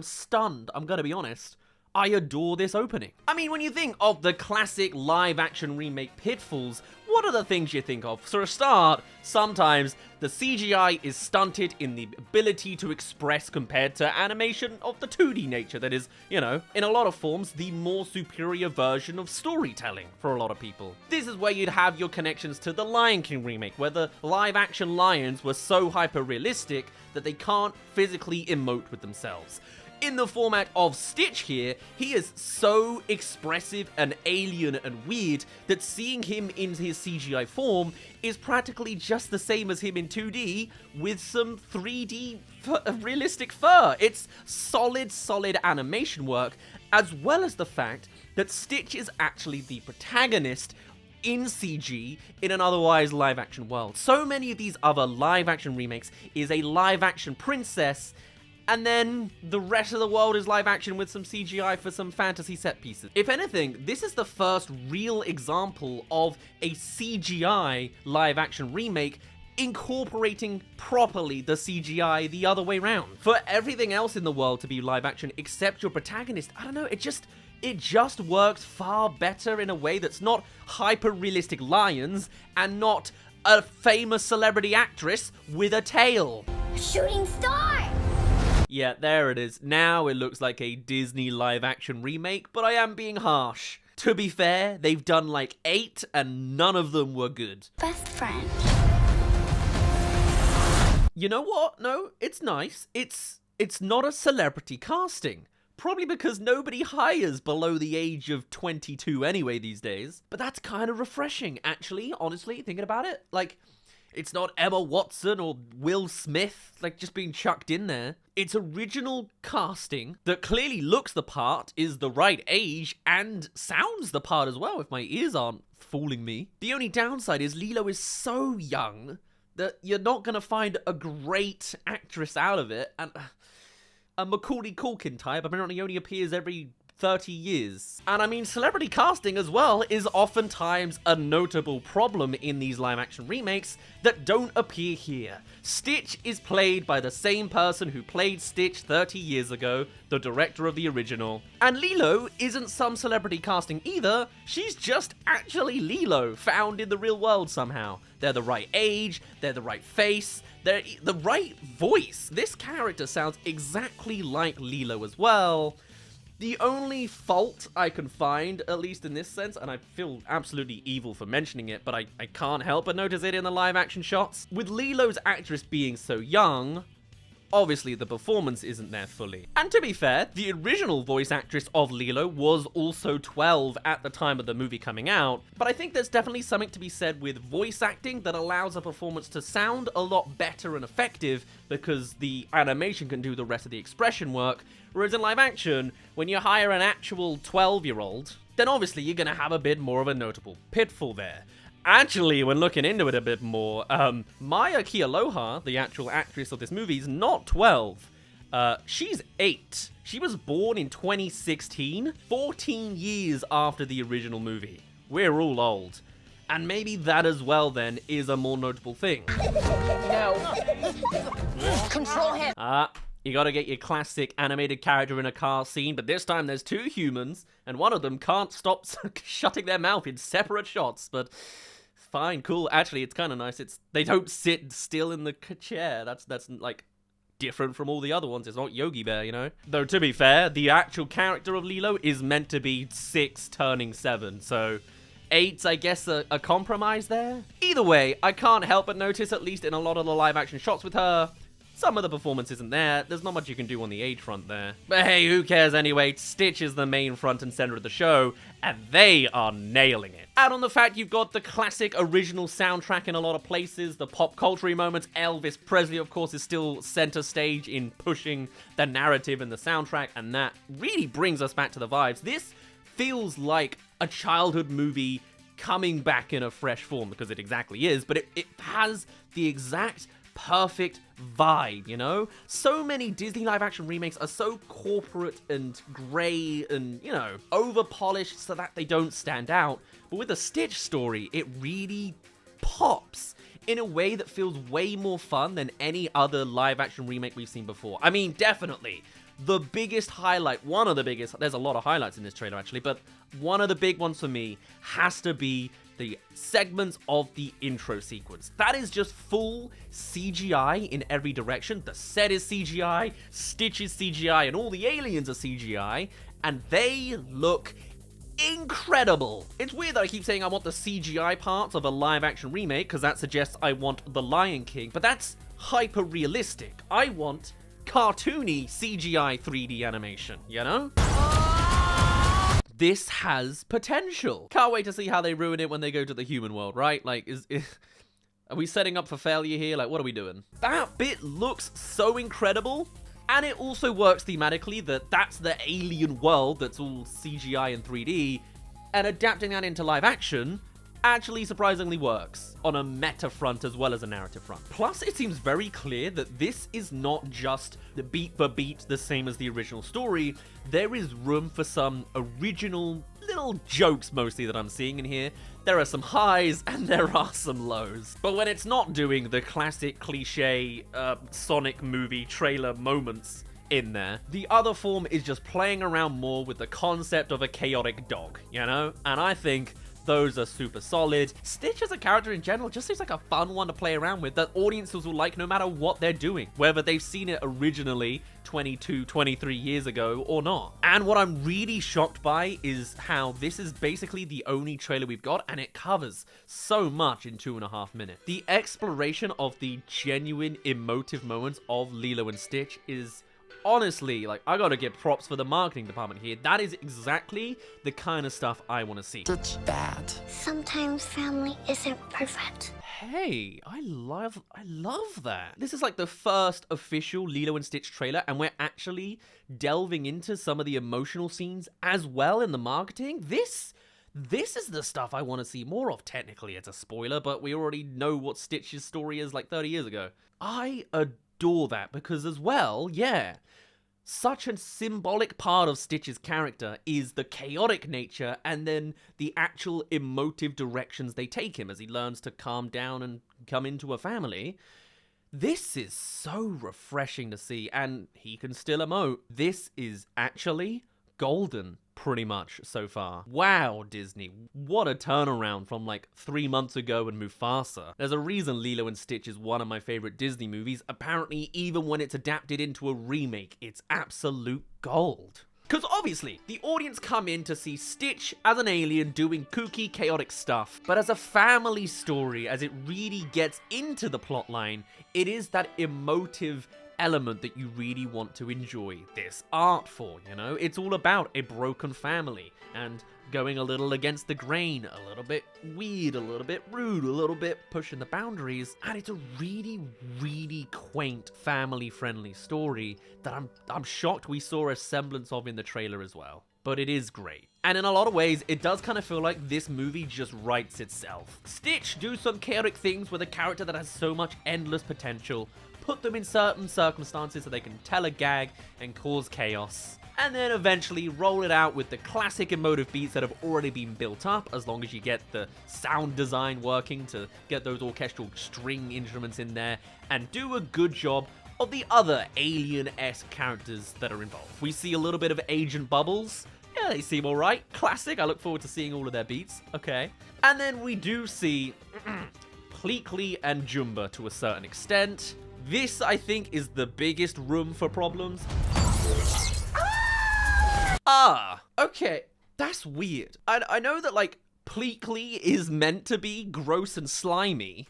stunned, I'm gonna be honest. I adore this opening. I mean, when you think of the classic live-action remake pitfalls, what are the things you think of? For a start, sometimes the CGI is stunted in the ability to express compared to animation of the 2D nature that is, you know, in a lot of forms, the more superior version of storytelling for a lot of people. This is where you'd have your connections to the Lion King remake, where the live-action lions were so hyper-realistic that they can't physically emote with themselves. In the format of Stitch here, he is so expressive and alien and weird that seeing him in his CGI form is practically just the same as him in 2D with some 3D realistic fur. It's solid animation work, as well as the fact that Stitch is actually the protagonist in CG in an otherwise live-action world. So many of these other live-action remakes is a live-action princess, and then the rest of the world is live action with some CGI for some fantasy set pieces. If anything, this is the first real example of a CGI live action remake incorporating properly the CGI the other way round. For everything else in the world to be live action except your protagonist, I don't know, it just works far better in a way that's not hyper-realistic lions and not a famous celebrity actress with a tail. Shooting star! Yeah, there it is. Now it looks like a Disney live-action remake, but I am being harsh. To be fair, they've done like 8 and none of them were good. Best friend. You know what? No, it's nice. It's not a celebrity casting. Probably because nobody hires below the age of 22 anyway these days. But that's kind of refreshing, actually, honestly, thinking about it. Like, it's not Emma Watson or Will Smith, like, just being chucked in there. It's original casting that clearly looks the part, is the right age, and sounds the part as well, if my ears aren't fooling me. The only downside is Lilo is so young that you're not going to find a great actress out of it, and a Macaulay Culkin type apparently only appears every 30 years. And I mean, celebrity casting as well is oftentimes a notable problem in these live-action remakes that don't appear here. Stitch is played by the same person who played Stitch 30 years ago, the director of the original. And Lilo isn't some celebrity casting either, she's just actually Lilo, found in the real world somehow. They're the right age, they're the right face, they're the right voice. This character sounds exactly like Lilo as well. The only fault I can find, at least in this sense, and I feel absolutely evil for mentioning it, but I can't help but notice it in the live action shots. With Lilo's actress being so young, obviously the performance isn't there fully. And to be fair, the original voice actress of Lilo was also 12 at the time of the movie coming out, but I think there's definitely something to be said with voice acting that allows a performance to sound a lot better and effective because the animation can do the rest of the expression work, whereas in live action, when you hire an actual 12-year-old, then obviously you're gonna have a bit more of a notable pitfall there. Actually, when looking into it a bit more, Maya Kealoha, the actual actress of this movie, is not 12. She's 8. She was born in 2016, 14 years after the original movie. We're all old. And maybe that as well, then, is a more notable thing. No. Control him. You gotta get your classic animated character in a car scene, but this time there's 2 humans, and one of them can't stop shutting their mouth in separate shots, but fine, cool. Actually, it's kind of nice. They don't sit still in the chair. That's like different from all the other ones. It's not Yogi Bear, you know? Though, to be fair, the actual character of Lilo is meant to be 6 turning 7, so 8's, I guess, a compromise there? Either way, I can't help but notice, at least in a lot of the live-action shots with her, some of the performance isn't there. There's not much you can do on the age front there. But hey, who cares anyway? Stitch is the main front and center of the show, and they are nailing it. Add on the fact you've got the classic original soundtrack in a lot of places, the pop culture moments. Elvis Presley, of course, is still center stage in pushing the narrative and the soundtrack, and that really brings us back to the vibes. This feels like a childhood movie coming back in a fresh form, because it exactly is, but it has the exact perfect vibe, you know? So many Disney live-action remakes are so corporate and grey and, you know, over-polished so that they don't stand out. But with the Stitch story, it really pops in a way that feels way more fun than any other live-action remake we've seen before. I mean, definitely. The biggest highlight, one of the biggest, there's a lot of highlights in this trailer actually, but one of the big ones for me has to be the segments of the intro sequence. That is just full CGI in every direction. The set is CGI, Stitch is CGI, and all the aliens are CGI, and they look incredible. It's weird that I keep saying I want the CGI parts of a live-action remake, because that suggests I want The Lion King, but that's hyper-realistic. I want cartoony CGI 3D animation, you know? This has potential. Can't wait to see how they ruin it when they go to the human world, right? Like, are we setting up for failure here? Like, what are we doing? That bit looks so incredible, and it also works thematically that's the alien world that's all CGI and 3D, and adapting that into live action actually surprisingly works on a meta front as well as a narrative front. Plus, it seems very clear that this is not just the beat for beat the same as the original story. There is room for some original little jokes mostly that I'm seeing in here. There are some highs and there are some lows. But when it's not doing the classic cliche Sonic movie trailer moments in there, the other form is just playing around more with the concept of a chaotic dog, you know? And I think those are super solid. Stitch as a character in general just seems like a fun one to play around with that audiences will like no matter what they're doing, whether they've seen it originally 22, 23 years ago or not. And what I'm really shocked by is how this is basically the only trailer we've got, and it covers so much in 2.5 minutes. The exploration of the genuine emotive moments of Lilo and Stitch is honestly, like, I gotta give props for the marketing department here. That is exactly the kind of stuff I want to see. It's bad. Sometimes family isn't perfect. Hey, I love that. This is like the first official Lilo and Stitch trailer, and we're actually delving into some of the emotional scenes as well in the marketing. This is the stuff I want to see more of. Technically, it's a spoiler, but we already know what Stitch's story is like 30 years ago. I adore that because as well, yeah, such a symbolic part of Stitch's character is the chaotic nature and then the actual emotive directions they take him as he learns to calm down and come into a family. This is so refreshing to see, and he can still emote. This is actually golden, pretty much, so far. Wow, Disney. What a turnaround from like 3 months ago in Mufasa. There's a reason Lilo and Stitch is one of my favorite Disney movies. Apparently, even when it's adapted into a remake, it's absolute gold. Because obviously, the audience come in to see Stitch as an alien doing kooky, chaotic stuff. But as a family story, as it really gets into the plotline, it is that emotive element that you really want to enjoy this art for, you know? It's all about a broken family and going a little against the grain, a little bit weird, a little bit rude, a little bit pushing the boundaries. And it's a really, really quaint, family-friendly story that I'm shocked we saw a semblance of in the trailer as well. But it is great. And in a lot of ways, it does kind of feel like this movie just writes itself. Stitch do some chaotic things with a character that has so much endless potential, put them in certain circumstances so they can tell a gag and cause chaos, and then eventually roll it out with the classic emotive beats that have already been built up, as long as you get the sound design working to get those orchestral string instruments in there, and do a good job of the other alien-esque characters that are involved. We see a little bit of Agent Bubbles. Yeah, they seem alright. Classic. I look forward to seeing all of their beats. Okay. And then we do see Pleakley and Jumba to a certain extent. This, I think, is the biggest room for problems. Okay. That's weird. I know that, like, Pleakley is meant to be gross and slimy.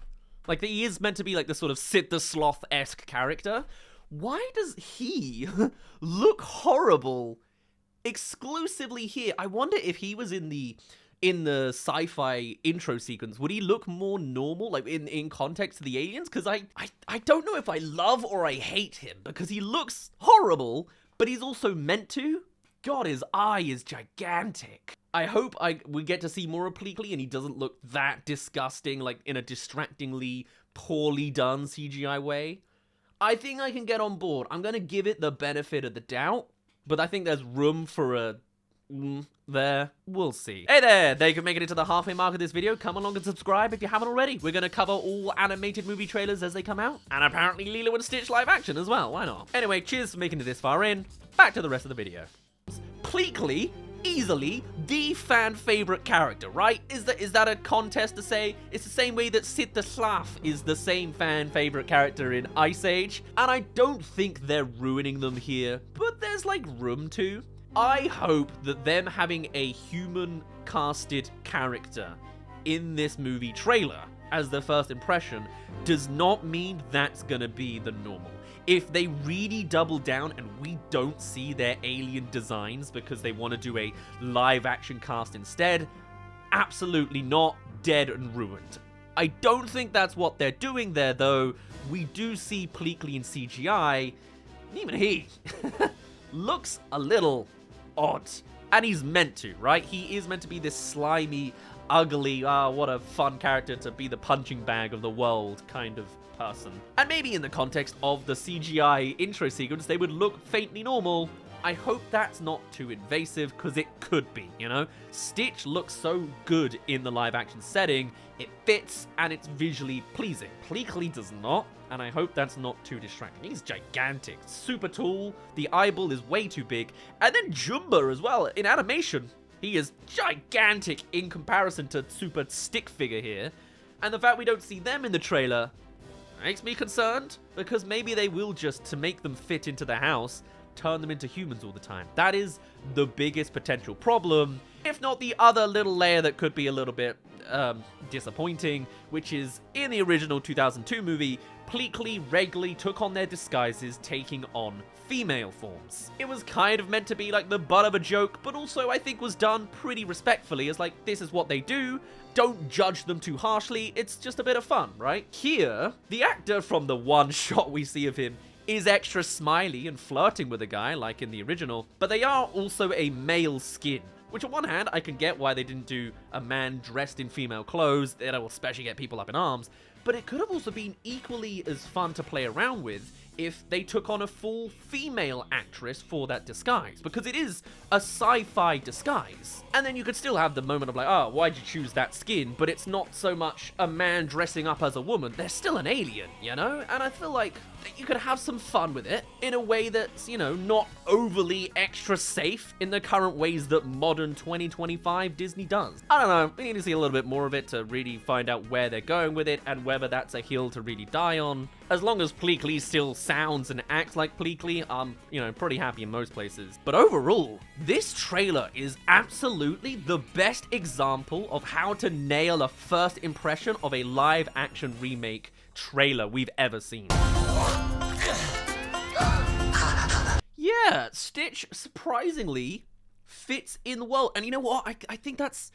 Like, he is meant to be, like, the sort of Sid the Sloth-esque character. Why does he look horrible exclusively here? I wonder if he was in the sci-fi intro sequence, would he look more normal, like in context to the aliens? Because I don't know if I love or I hate him, because he looks horrible, but he's also meant to. God, his eye is gigantic. I hope we get to see more of Pleakley and he doesn't look that disgusting, like in a distractingly poorly done CGI way. I think I can get on board. I'm going to give it the benefit of the doubt, but I think there's room for a there. We'll see. Hey there, they can make it into the halfway mark of this video. Come along and subscribe if you haven't already. We're going to cover all animated movie trailers as they come out, and apparently Lilo and Stitch live action as well. Why not? Anyway, cheers for making it this far in. Back to the rest of the video. Pleakley, easily the fan favorite character, right? Is that a contest to say? It's the same way that Sid the Sloth is the same fan favorite character in Ice Age, and I don't think they're ruining them here, but there's like room to. I hope that them having a human casted character in this movie trailer as their first impression does not mean that's gonna be the normal. If they really double down and we don't see their alien designs because they want to do a live action cast instead, absolutely not. Dead and ruined. I don't think that's what they're doing there, though. We do see Pleakley in CGI, and even he looks a little odd. And he's meant to, right? He is meant to be this slimy, ugly, what a fun character to be the punching bag of the world kind of person. And maybe in the context of the CGI intro sequence, they would look faintly normal. I hope that's not too invasive, because it could be, you know? Stitch looks so good in the live action setting, it fits, and it's visually pleasing. Pleakley does not, and I hope that's not too distracting. He's gigantic, super tall, the eyeball is way too big, and then Jumba as well, in animation. He is gigantic in comparison to super stick figure here, and the fact we don't see them in the trailer makes me concerned, because maybe they will just, to make them fit into the house, turn them into humans all the time. That is the biggest potential problem, if not the other little layer that could be a little bit disappointing, which is in the original 2002 movie, Pleakley regularly took on their disguises, taking on female forms. It was kind of meant to be like the butt of a joke, but also I think was done pretty respectfully, as like, this is what they do, don't judge them too harshly, it's just a bit of fun, right? Here, the actor from the one shot we see of him is extra smiley and flirting with a guy like in the original, but they are also a male skin, which on one hand, I can get why they didn't do a man dressed in female clothes, that will especially get people up in arms, but it could have also been equally as fun to play around with if they took on a full female actress for that disguise, because it is a sci-fi disguise. And then you could still have the moment of like, oh, why'd you choose that skin? But it's not so much a man dressing up as a woman, they're still an alien, you know? And I feel like you could have some fun with it in a way that's, you know, not overly extra safe in the current ways that modern 2025 Disney does. I don't know, we need to see a little bit more of it to really find out where they're going with it and whether that's a hill to really die on. As long as Pleakley still sounds and acts like Pleakley, I'm, pretty happy in most places. But overall, this trailer is absolutely the best example of how to nail a first impression of a live-action remake trailer we've ever seen. Yeah, Stitch surprisingly fits in the world. And you know what? I think that's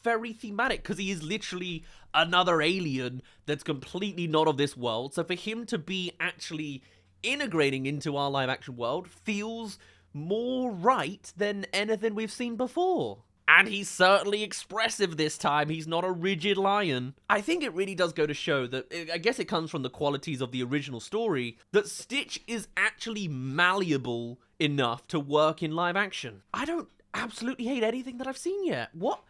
very thematic, because he is literally another alien that's completely not of this world. So for him to be actually integrating into our live action world feels more right than anything we've seen before. And he's certainly expressive this time. He's not a rigid lion. I think it really does go to show that, I guess it comes from the qualities of the original story, that Stitch is actually malleable enough to work in live action. I don't absolutely hate anything that I've seen yet. What?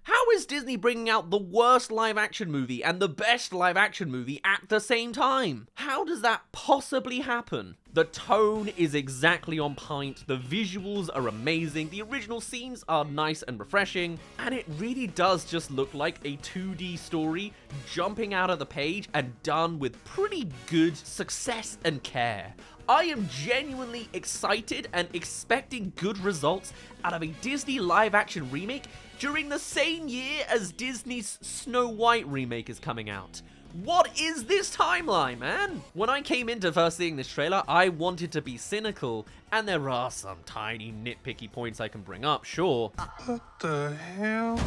How is Disney bringing out the worst live-action movie and the best live-action movie at the same time? How does that possibly happen? The tone is exactly on point, the visuals are amazing, the original scenes are nice and refreshing, and it really does just look like a 2D story jumping out of the page and done with pretty good success and care. I am genuinely excited and expecting good results out of a Disney live-action remake during the same year as Disney's Snow White remake is coming out. What is this timeline, man? When I came into first seeing this trailer, I wanted to be cynical, and there are some tiny nitpicky points I can bring up, sure. What the hell?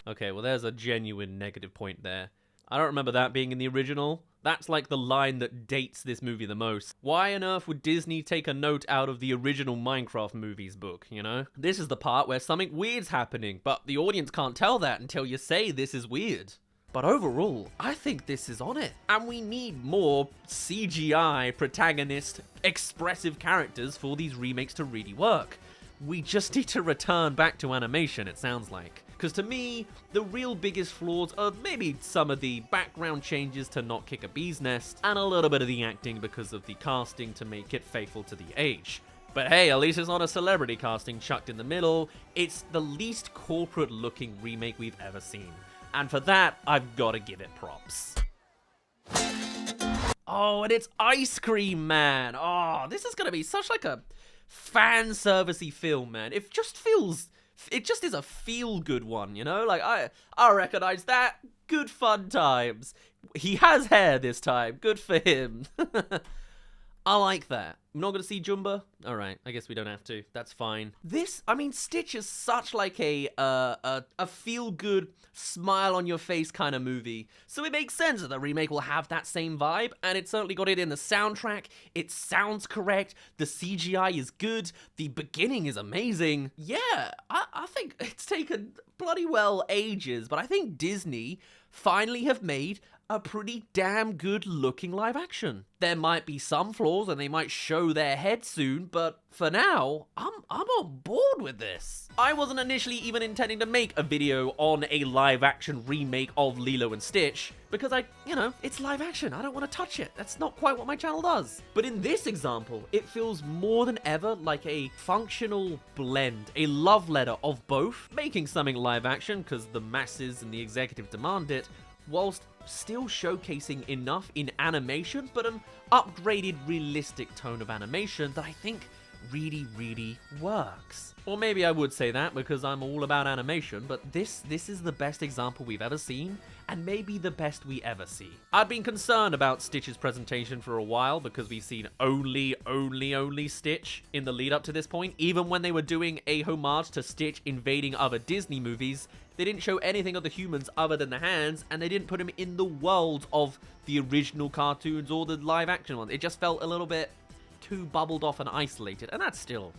Okay, well there's a genuine negative point there. I don't remember that being in the original. That's like the line that dates this movie the most. Why on earth would Disney take a note out of the original Minecraft movie's book, you know? This is the part where something weird's happening, but the audience can't tell that until you say this is weird. But overall, I think this is on it. And we need more CGI protagonist, expressive characters for these remakes to really work. We just need to return back to animation, it sounds like. Because to me, the real biggest flaws are maybe some of the background changes to not kick a bee's nest, and a little bit of the acting because of the casting to make it faithful to the age. But hey, at least it's not a celebrity casting chucked in the middle. It's the least corporate looking remake we've ever seen. And for that, I've got to give it props. Oh, and it's Ice Cream Man. Oh, this is going to be such like a fan servicey film, man. It just is a feel-good one, you know? Like, I recognize that. Good fun times. He has hair this time. Good for him. I like that. I'm not going to see Jumba? Alright, I guess we don't have to. That's fine. Stitch is such like a feel-good, smile-on-your-face kind of movie. So it makes sense that the remake will have that same vibe, and it certainly got it in the soundtrack. It sounds correct. The CGI is good. The beginning is amazing. Yeah, I think it's taken bloody well ages, but I think Disney finally have made a pretty damn good looking live action. There might be some flaws and they might show their head soon, but for now, I'm on board with this. I wasn't initially even intending to make a video on a live action remake of Lilo and Stitch, because it's live action. I don't want to touch it. That's not quite what my channel does. But in this example, it feels more than ever like a functional blend, a love letter of both, making something live action because the masses and the executive demand it, whilst still showcasing enough in animation, but an upgraded, realistic tone of animation that I think really, really works. Or maybe I would say that because I'm all about animation, but this is the best example we've ever seen, and maybe the best we ever see. I've been concerned about Stitch's presentation for a while because we've seen only Stitch in the lead up to this point. Even when they were doing a homage to Stitch invading other Disney movies, they didn't show anything of the humans other than the hands, and they didn't put him in the world of the original cartoons or the live action ones. It just felt a little bit too bubbled off and isolated, and that's still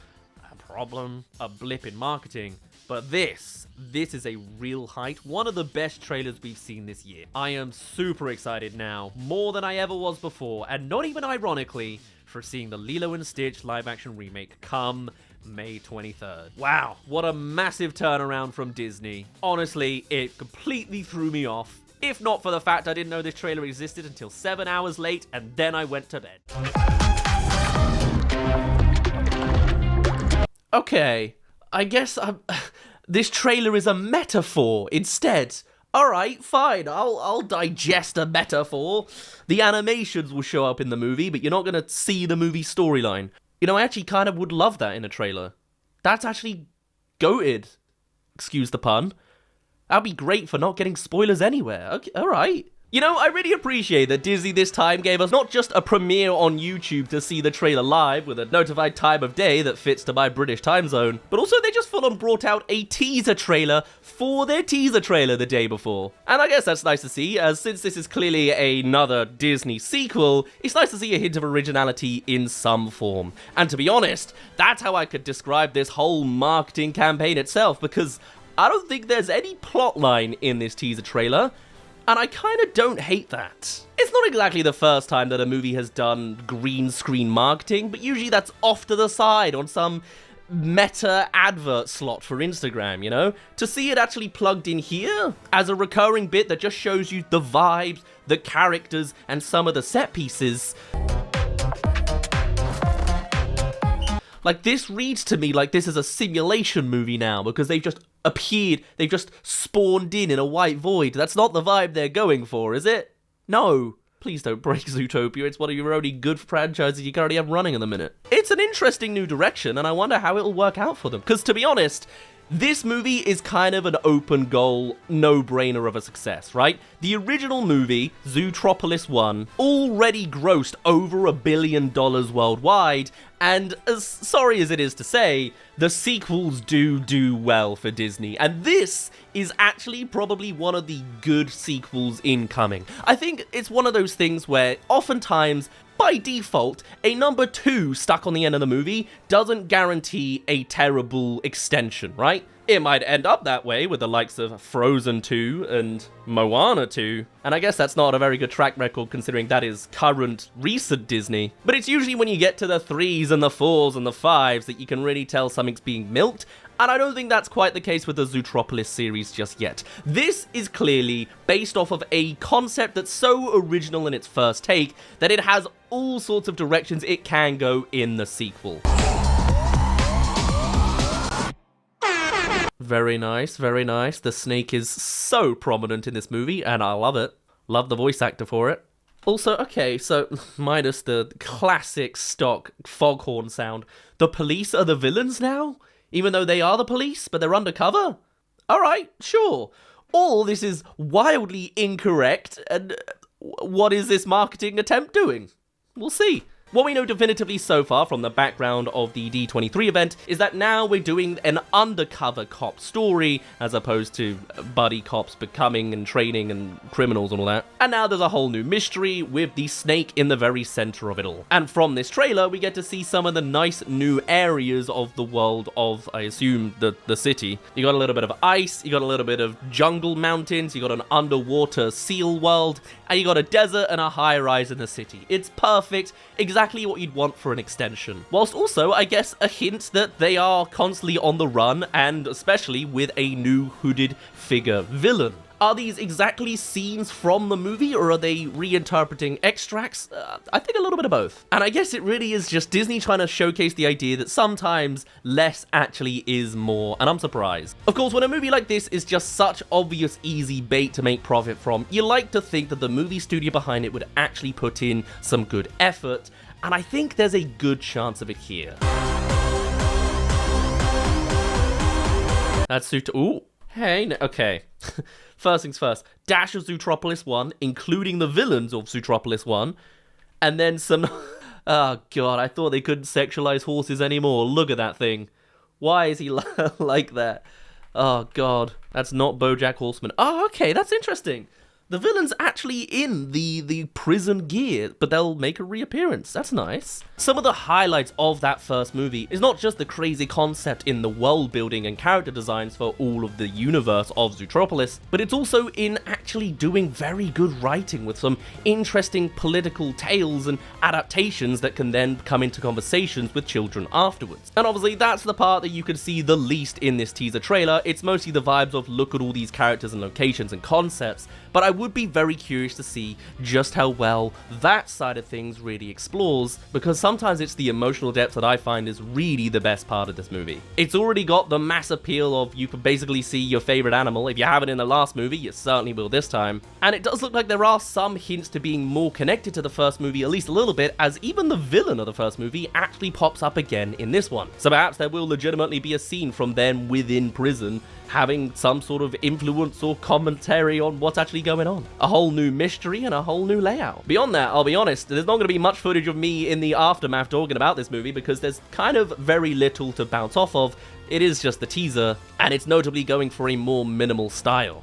a problem, a blip in marketing. But this is a real height, one of the best trailers we've seen this year. I am super excited now, more than I ever was before, and not even ironically, for seeing the Lilo and Stitch live action remake come May 23rd. Wow, what a massive turnaround from Disney. Honestly, it completely threw me off. If not for the fact I didn't know this trailer existed until 7 hours late, and then I went to bed. Okay, I guess this trailer is a metaphor instead. Alright, fine, I'll digest a metaphor. The animations will show up in the movie, but you're not gonna see the movie storyline. You know, I actually kind of would love that in a trailer. That's actually goated. Excuse the pun. That'd be great for not getting spoilers anywhere. Okay, alright. You know, I really appreciate that Disney this time gave us not just a premiere on YouTube to see the trailer live with a notified time of day that fits to my British time zone, but also they just full on brought out a teaser trailer for their teaser trailer the day before. And I guess that's nice to see, as since this is clearly another Disney sequel, it's nice to see a hint of originality in some form. And to be honest, that's how I could describe this whole marketing campaign itself, because I don't think there's any plotline in this teaser trailer. And I kind of don't hate that. It's not exactly the first time that a movie has done green screen marketing, but usually that's off to the side on some meta advert slot for Instagram, you know? To see it actually plugged in here as a recurring bit that just shows you the vibes, the characters, and some of the set pieces. Like, this reads to me like this is a simulation movie now, because they've just appeared, they've just spawned in a white void. That's not the vibe they're going for, is it? No. Please don't break Zootopia. It's one of your only good franchises you currently have running in the minute. It's an interesting new direction, and I wonder how it'll work out for them. Because, to be honest, this movie is kind of an open goal, no-brainer of a success, right? The original movie, Zootropolis 1, already grossed over $1 billion worldwide, and as sorry as it is to say, the sequels do well for Disney, and this is actually probably one of the good sequels incoming. I think it's one of those things where oftentimes, by default, a number 2 stuck on the end of the movie doesn't guarantee a terrible extension, right? It might end up that way with the likes of Frozen 2 and Moana 2, and I guess that's not a very good track record considering that is current, recent Disney. But it's usually when you get to the 3s and the 4s and the 5s that you can really tell something's being milked, and I don't think that's quite the case with the Zootropolis series just yet. This is clearly based off of a concept that's so original in its first take that it has all sorts of directions it can go in the sequel. Very nice, very nice. The snake is so prominent in this movie, and I love it. Love the voice actor for it. Also, okay, so minus the classic stock foghorn sound, the police are the villains now? Even though they are the police, but they're undercover? Alright, sure. All this is wildly incorrect, and what is this marketing attempt doing? We'll see. What we know definitively so far from the background of the D23 event is that now we're doing an undercover cop story as opposed to buddy cops becoming and training and criminals and all that. And now there's a whole new mystery with the snake in the very center of it all. And from this trailer, we get to see some of the nice new areas of the world of, I assume, the city. You got a little bit of ice, you got a little bit of jungle mountains, you got an underwater seal world, and you got a desert and a high-rise in the city. It's perfect, exactly what you'd want for an extension. Whilst also, I guess, a hint that they are constantly on the run, and especially with a new hooded figure villain. Are these exactly scenes from the movie, or are they reinterpreting extracts? I think a little bit of both. And I guess it really is just Disney trying to showcase the idea that sometimes less actually is more, and I'm surprised. Of course, when a movie like this is just such obvious easy bait to make profit from, you like to think that the movie studio behind it would actually put in some good effort, and I think there's a good chance of it here. That's ooh. Hey, okay. First things first, dash of Zootropolis 1, including the villains of Zootropolis 1, and then some... Oh god, I thought they couldn't sexualize horses anymore. Look at that thing. Why is he like that? Oh god, that's not BoJack Horseman. Oh, okay, that's interesting. The villain's actually in the prison gear, but they'll make a reappearance. That's nice. Some of the highlights of that first movie is not just the crazy concept in the world building and character designs for all of the universe of Zootropolis, but it's also in actually doing very good writing with some interesting political tales and adaptations that can then come into conversations with children afterwards. And obviously that's the part that you can see the least in this teaser trailer. It's mostly the vibes of look at all these characters and locations and concepts, but I would be very curious to see just how well that side of things really explores, because sometimes it's the emotional depth that I find is really the best part of this movie. It's already got the mass appeal of you can basically see your favorite animal. If you haven't in the last movie, you certainly will this time. And it does look like there are some hints to being more connected to the first movie, at least a little bit, as even the villain of the first movie actually pops up again in this one. So perhaps there will legitimately be a scene from them within prison having some sort of influence or commentary on what's actually going on. A whole new mystery and a whole new layout. Beyond that, I'll be honest, there's not going to be much footage of me in the aftermath talking about this movie because there's kind of very little to bounce off of. It is just the teaser, and it's notably going for a more minimal style.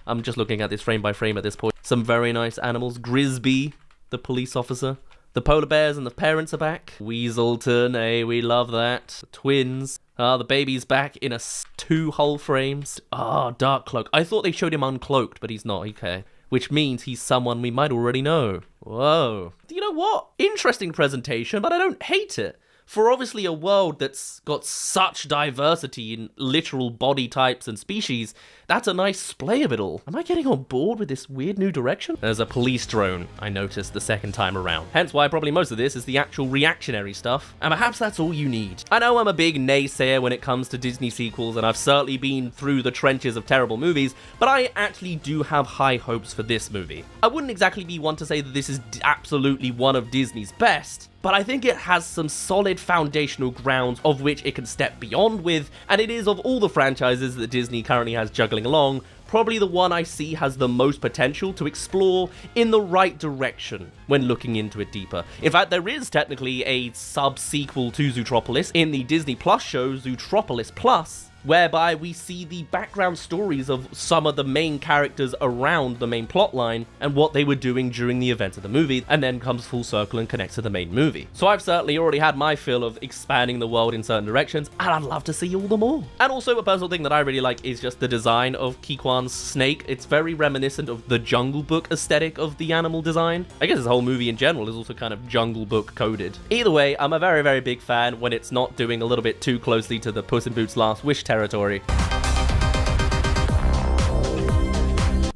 I'm just looking at this frame by frame at this point. Some very nice animals. Grisby, the police officer. The polar bears and the parents are back. Weaselton, hey, we love that. Twins. The baby's back in 2 whole frames. Dark Cloak. I thought they showed him uncloaked, but he's not, okay. Which means he's someone we might already know. Whoa. You know what? Interesting presentation, but I don't hate it. For obviously a world that's got such diversity in literal body types and species, that's a nice splay of it all. Am I getting on board with this weird new direction? There's a police drone, I noticed the second time around. Hence why probably most of this is the actual reactionary stuff, and perhaps that's all you need. I know I'm a big naysayer when it comes to Disney sequels, and I've certainly been through the trenches of terrible movies, but I actually do have high hopes for this movie. I wouldn't exactly be one to say that this is absolutely one of Disney's best, but I think it has some solid foundational grounds of which it can step beyond with, and it is, of all the franchises that Disney currently has juggling along, probably the one I see has the most potential to explore in the right direction when looking into it deeper. In fact, there is technically a sub-sequel to Zootropolis in the Disney Plus show Zootropolis Plus, whereby we see the background stories of some of the main characters around the main plotline and what they were doing during the events of the movie, and then comes full circle and connects to the main movie. So I've certainly already had my fill of expanding the world in certain directions, and I'd love to see all the more. And also a personal thing that I really like is just the design of Kikwan's snake. It's very reminiscent of the Jungle Book aesthetic of the animal design. I guess this whole movie in general is also kind of Jungle Book coded. Either way, I'm a very, very big fan when it's not doing a little bit too closely to the Puss in Boots' Last Wish territory.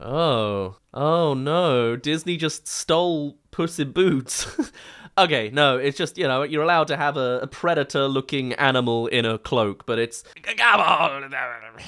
Oh no, Disney just stole Puss in Boots. Okay, no, it's just, you know, you're allowed to have a predator-looking animal in a cloak, but it's... Come on!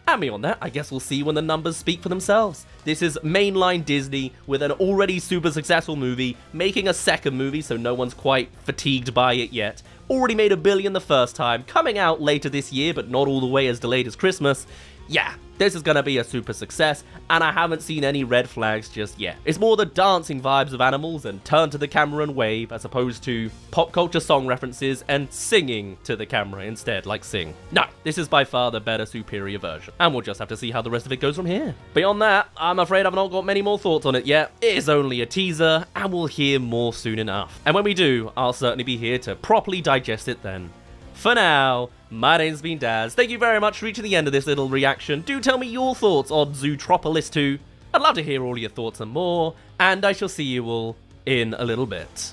And beyond that, I guess we'll see when the numbers speak for themselves. This is mainline Disney with an already super successful movie, making a second movie, so no one's quite fatigued by it yet. Already made $1 billion the first time, coming out later this year, but not all the way as delayed as Christmas. Yeah, this is gonna be a super success, and I haven't seen any red flags just yet. It's more the dancing vibes of animals and turn to the camera and wave, as opposed to pop culture song references and singing to the camera instead, like Sing. No, this is by far the better, superior version, and we'll just have to see how the rest of it goes from here. Beyond that, I'm afraid I've not got many more thoughts on it yet. It is only a teaser, and we'll hear more soon enough. And when we do, I'll certainly be here to properly digest it then. For now, my name's been Daz. Thank you very much for reaching the end of this little reaction. Do tell me your thoughts on Zootropolis 2. I'd love to hear all your thoughts and more, and I shall see you all in a little bit.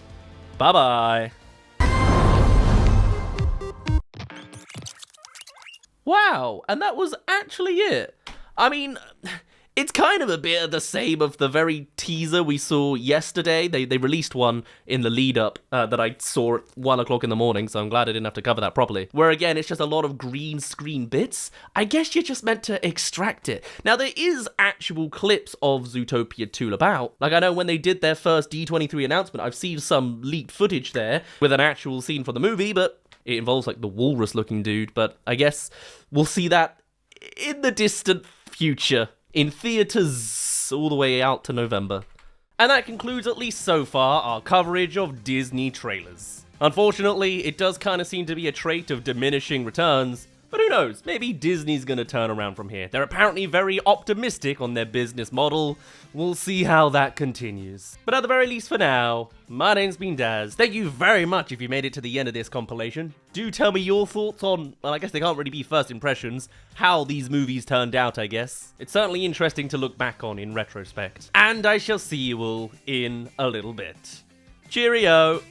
Bye-bye. Wow, and that was actually it. I mean... It's kind of a bit of the same of the very teaser we saw yesterday. They released one in the lead up that I saw at 1 o'clock in the morning, so I'm glad I didn't have to cover that properly. Where again, it's just a lot of green screen bits. I guess you're just meant to extract it. Now, there is actual clips of Zootopia 2 about. Like, I know when they did their first D23 announcement, I've seen some leaked footage there with an actual scene from the movie, but it involves, like, the walrus-looking dude. But I guess we'll see that in the distant future. In theaters all the way out to November. And that concludes, at least so far, our coverage of Disney trailers. Unfortunately, it does kind of seem to be a trait of diminishing returns, but who knows, maybe Disney's gonna turn around from here. They're apparently very optimistic on their business model. We'll see how that continues. But at the very least for now, my name's been Daz. Thank you very much if you made it to the end of this compilation. Do tell me your thoughts on, well, I guess they can't really be first impressions, how these movies turned out, I guess. It's certainly interesting to look back on in retrospect. And I shall see you all in a little bit. Cheerio!